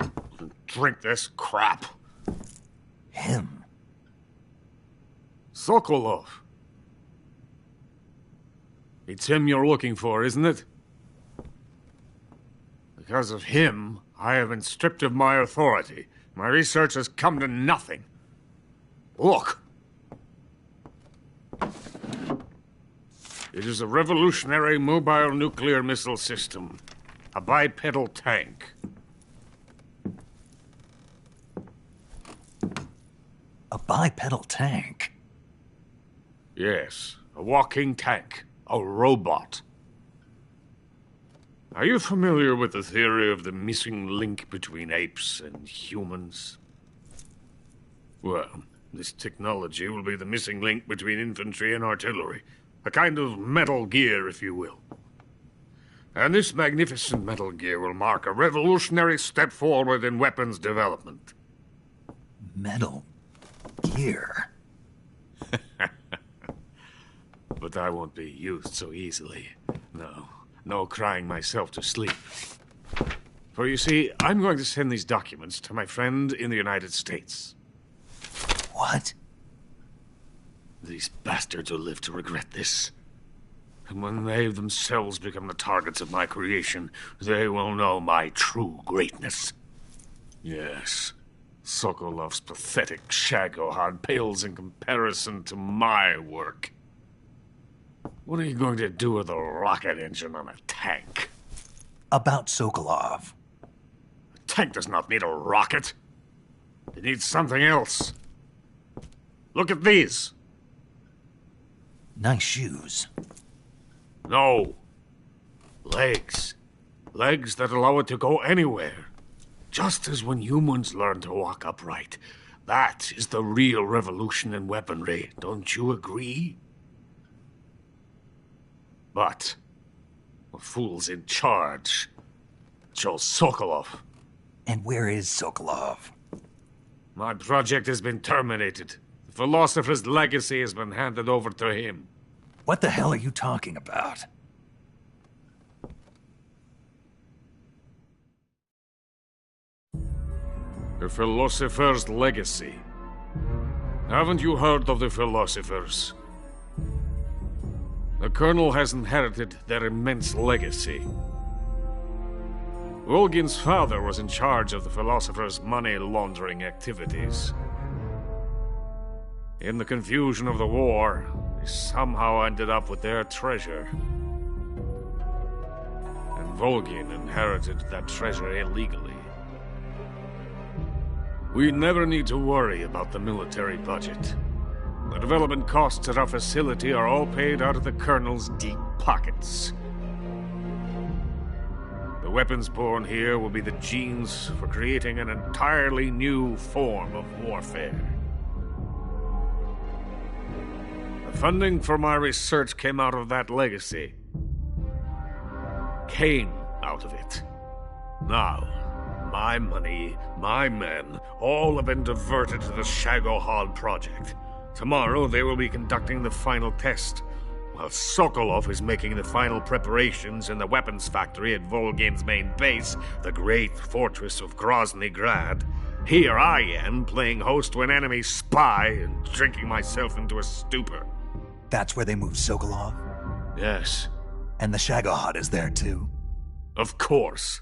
D: and drink this crap.
A: Him?
D: Sokolov. It's him you're looking for, isn't it? Because of him, I have been stripped of my authority. My research has come to nothing. Look. It is a revolutionary mobile nuclear missile system. A bipedal tank.
A: A bipedal tank?
D: Yes, a walking tank. A robot. Are you familiar with the theory of the missing link between apes and humans? Well, this technology will be the missing link between infantry and artillery. A kind of Metal Gear, if you will. And this magnificent Metal Gear will mark a revolutionary step forward in weapons development.
A: Metal Gear?
D: But I won't be used so easily. No crying myself to sleep. For you see, I'm going to send these documents to my friend in the United States.
A: What?
D: These bastards will live to regret this. And when they themselves become the targets of my creation, they will know my true greatness. Yes, Sokolov's pathetic Shagohod pales in comparison to my work. What are you going to do with a rocket engine on a tank?
A: About Sokolov.
D: A tank does not need a rocket. It needs something else. Look at these.
A: Nice shoes.
D: No. Legs. Legs that allow it to go anywhere. Just as when humans learn to walk upright. That is the real revolution in weaponry. Don't you agree? But the fool's in charge. Joe Sokolov.
A: And where is Sokolov?
D: My project has been terminated. The philosopher's legacy has been handed over to him.
A: What the hell are you talking about?
D: The philosopher's legacy. Haven't you heard of the philosophers? The Colonel has inherited their immense legacy. Volgin's father was in charge of the philosophers' money laundering activities. In the confusion of the war, they somehow ended up with their treasure. And Volgin inherited that treasure illegally. We never need to worry about the military budget. The development costs at our facility are all paid out of the Colonel's deep pockets. The weapons born here will be the genes for creating an entirely new form of warfare. The funding for my research came out of that legacy. Came out of it. Now, my money, my men, all have been diverted to the Shagohod project. Tomorrow they will be conducting the final test, while Sokolov is making the final preparations in the weapons factory at Volgin's main base, the great fortress of Grozny Grad. Here I am, playing host to an enemy spy and drinking myself into a stupor.
A: That's where they moved Sokolov?
D: Yes.
A: And the Shagohod is there too?
D: Of course.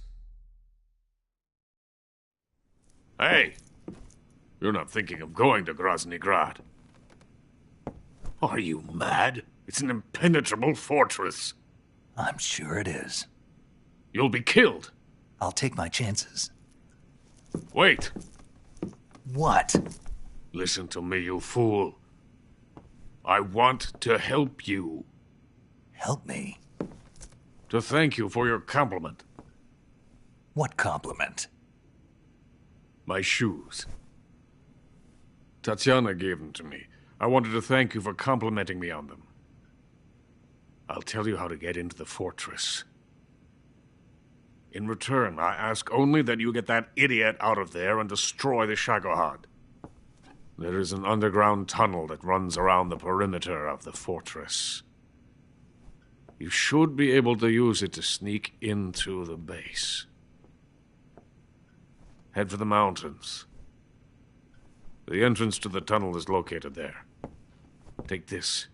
D: Hey! You're not thinking of going to Grozny Grad. Are you mad? It's an impenetrable fortress.
A: I'm sure it is.
D: You'll be killed.
A: I'll take my chances.
D: Wait.
A: What?
D: Listen to me, you fool. I want to help you.
A: Help me?
D: To thank you for your compliment.
A: What compliment?
D: My shoes. Tatiana gave them to me. I wanted to thank you for complimenting me on them. I'll tell you how to get into the fortress. In return, I ask only that you get that idiot out of there and destroy the Shagohod. There is an underground tunnel that runs around the perimeter of the fortress. You should be able to use it to sneak into the base. Head for the mountains. The entrance to the tunnel is located there. Take this.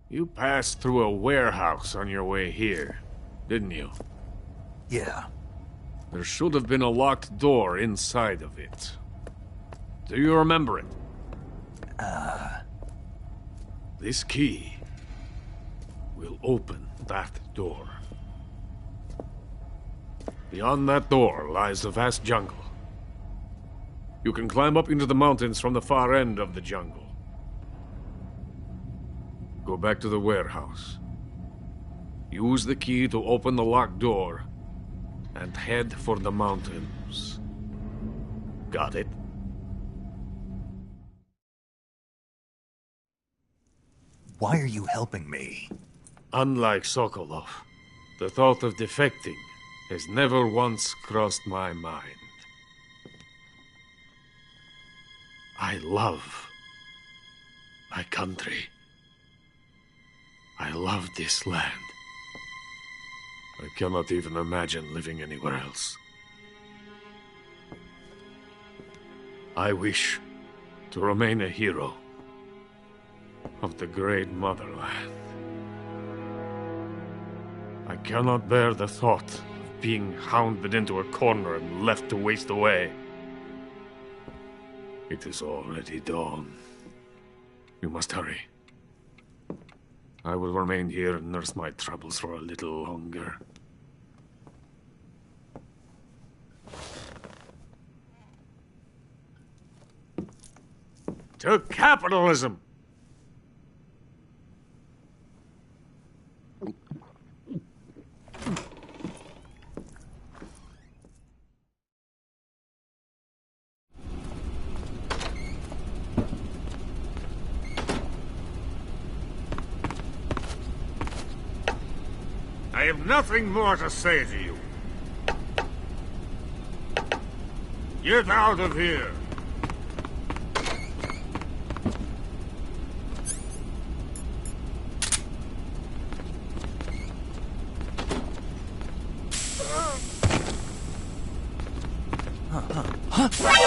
D: You passed through a warehouse on your way here, didn't you?
A: Yeah.
D: There should have been a locked door inside of it. Do you remember it? This key will open that door. Beyond that door lies a vast jungle. You can climb up into the mountains from the far end of the jungle. Go back to the warehouse. Use the key to open the locked door, and head for the mountains. Got it?
A: Why are you helping me?
D: Unlike Sokolov, the thought of defecting has never once crossed my mind. I love my country. I love this land. I cannot even imagine living anywhere else. I wish to remain a hero of the great motherland. I cannot bear the thought of being hounded into a corner and left to waste away. It is already dawn. You must hurry. I will remain here and nurse my troubles for a little longer. To capitalism! I have nothing more to say to you. Get out of here!
J: Help me!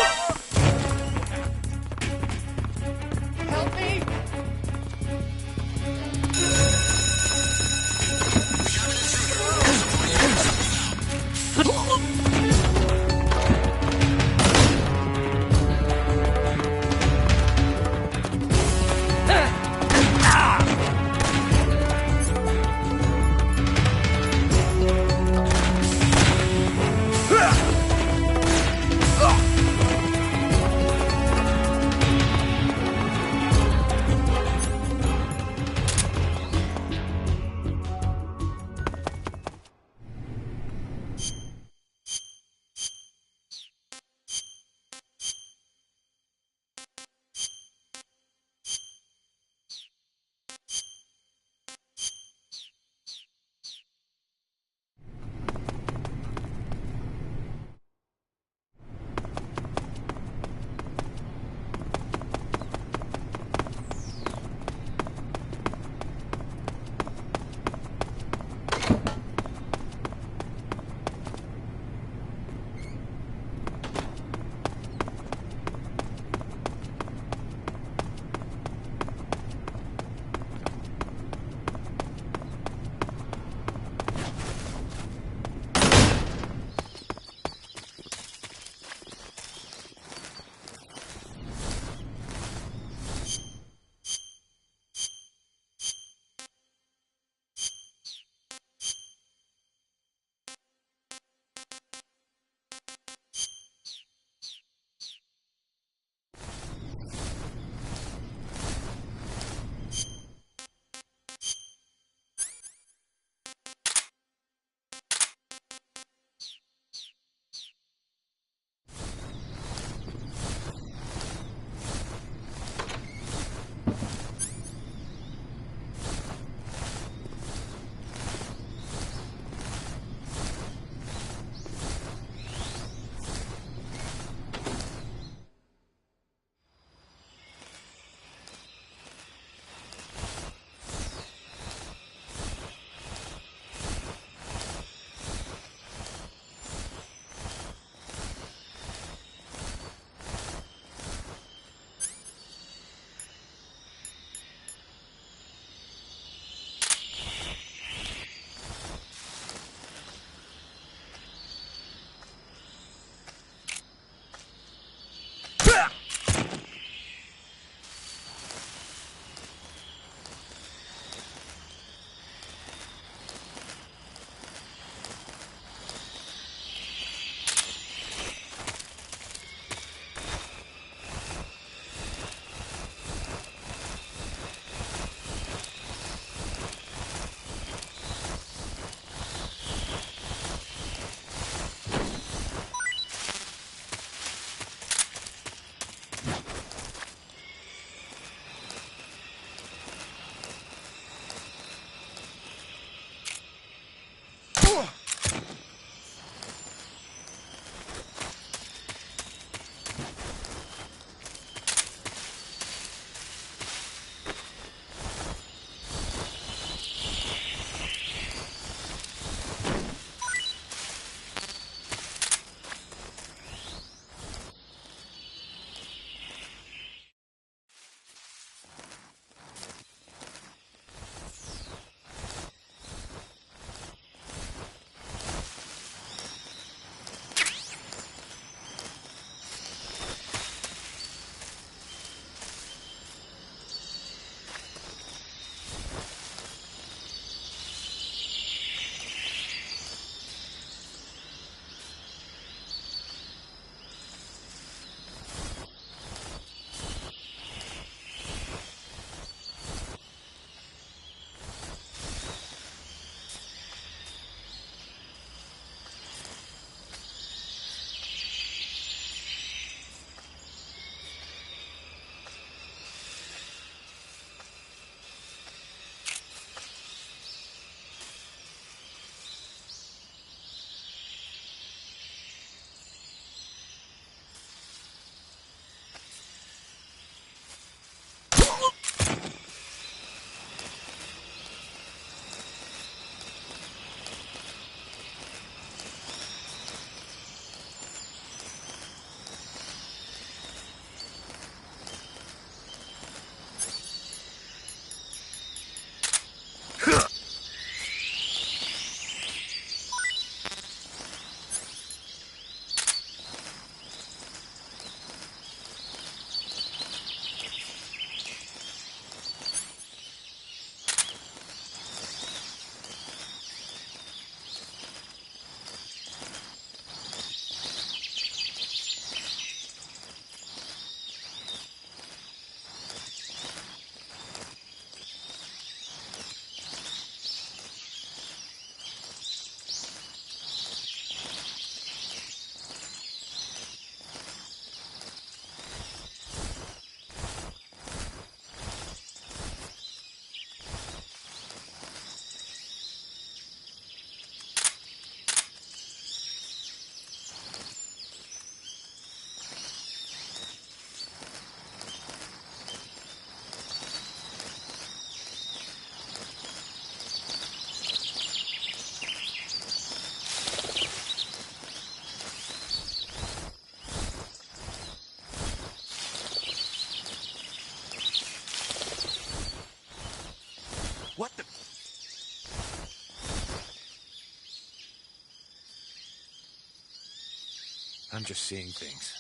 K: I'm just seeing things.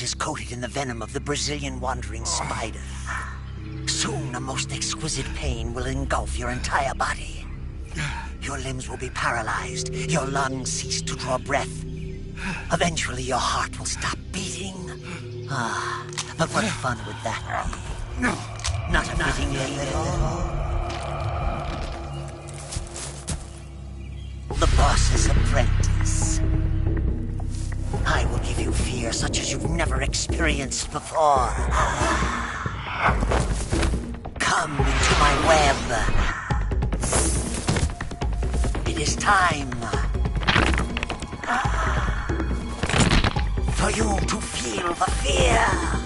L: Is coated in the venom of the Brazilian wandering spider. Soon, a most exquisite pain will engulf your entire body. Your limbs will be paralyzed, your lungs cease to draw breath. Eventually, your heart will stop beating. But what fun would that be? Not a fitting end at all. The boss's apprentice. I will give you fear such as you've never experienced before. Come into my web. It is time for you to feel the fear.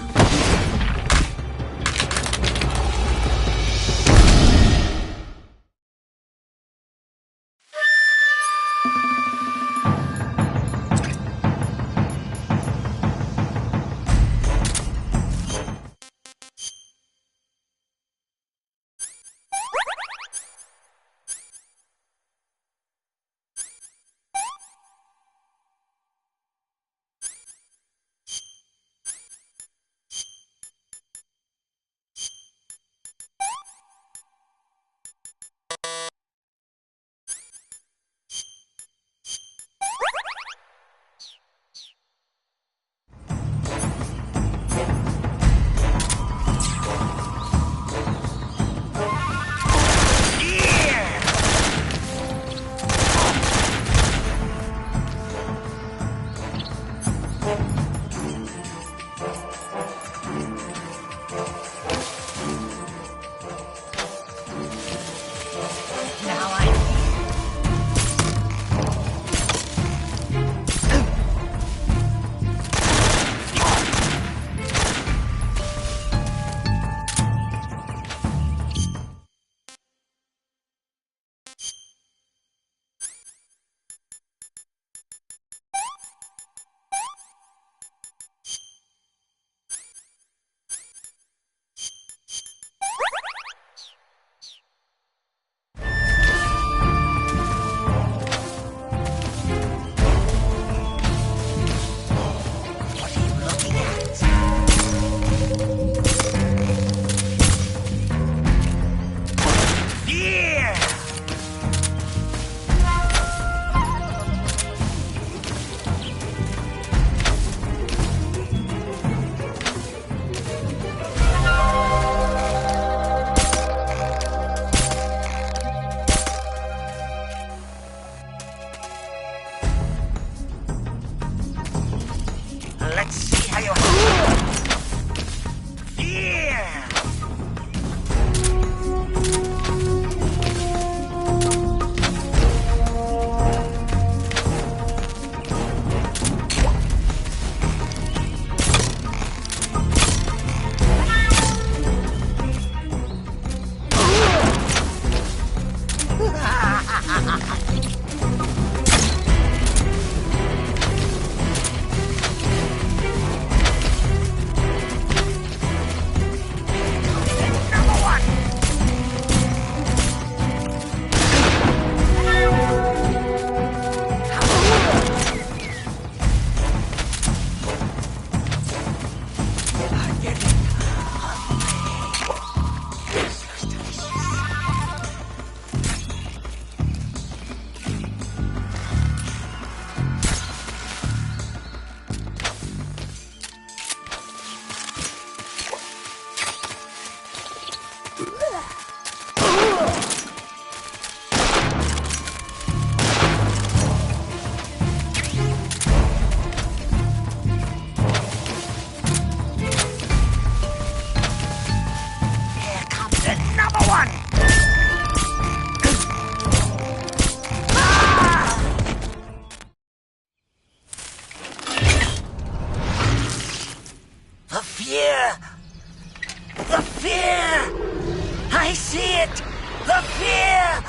L: see it? The fear!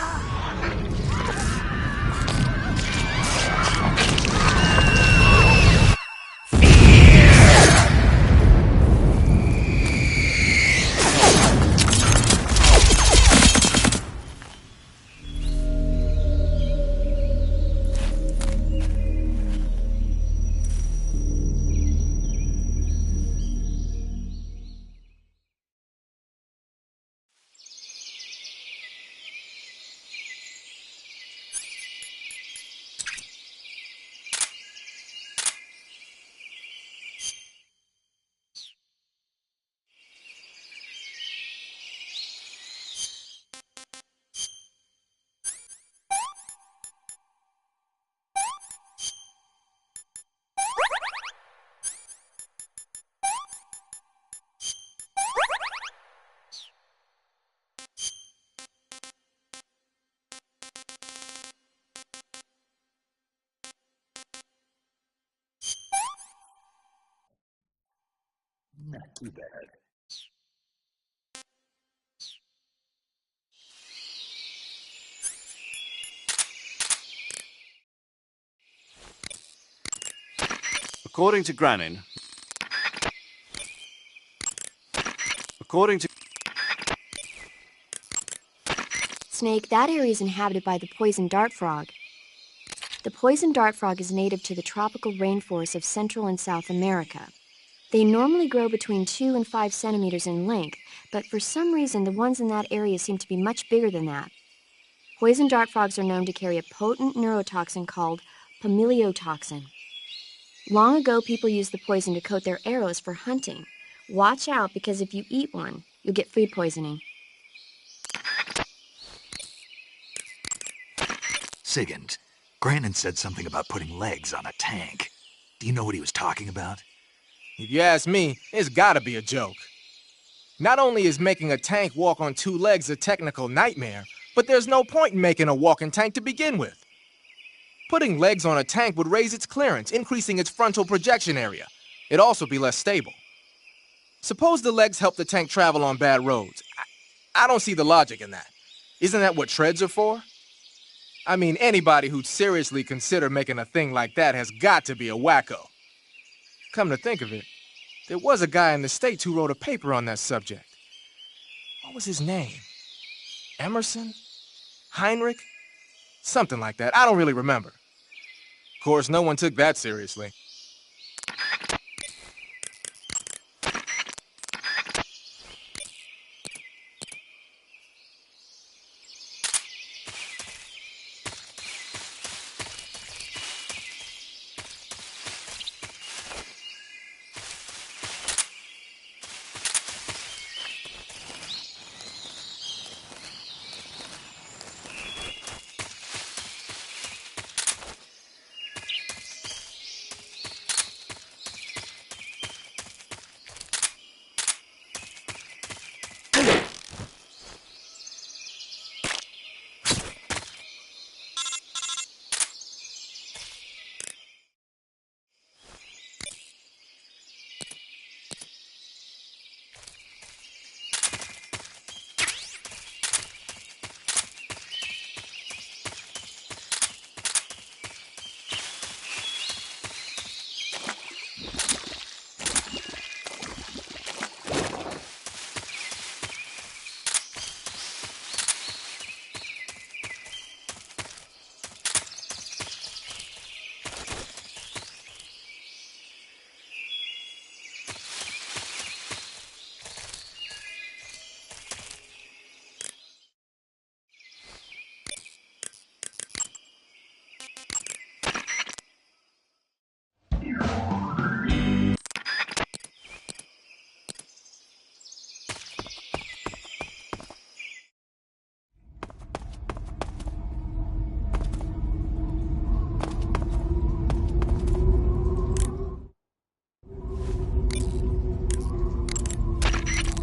H: Not too bad.
G: According to Granin... According to...
B: Snake, that area is inhabited by the poison dart frog. The poison dart frog is native to the tropical rainforests of Central and South America. They normally grow between 2 and 5 centimeters in length, but for some reason the ones in that area seem to be much bigger than that. Poison dart frogs are known to carry a potent neurotoxin called pamiliotoxin. Long ago, people used the poison to coat their arrows for hunting. Watch out, because if you eat one, you'll get food poisoning.
A: Sigint, Grannon said something about putting legs on a tank. Do you know what he was talking about?
I: If you ask me, it's gotta be a joke. Not only is making a tank walk on 2 legs a technical nightmare, but there's no point in making a walking tank to begin with. Putting legs on a tank would raise its clearance, increasing its frontal projection area. It'd also be less stable. Suppose the legs help the tank travel on bad roads. I don't see the logic in that. Isn't that what treads are for? I mean, anybody who'd seriously consider making a thing like that has got to be a wacko. Come to think of it, there was a guy in the States who wrote a paper on that subject. What was his name? Emerson? Heinrich? Something like that. I don't really remember. Of course, no one took that seriously.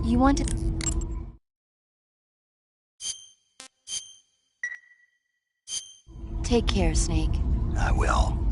B: You want to... Take care, Snake.
A: I will.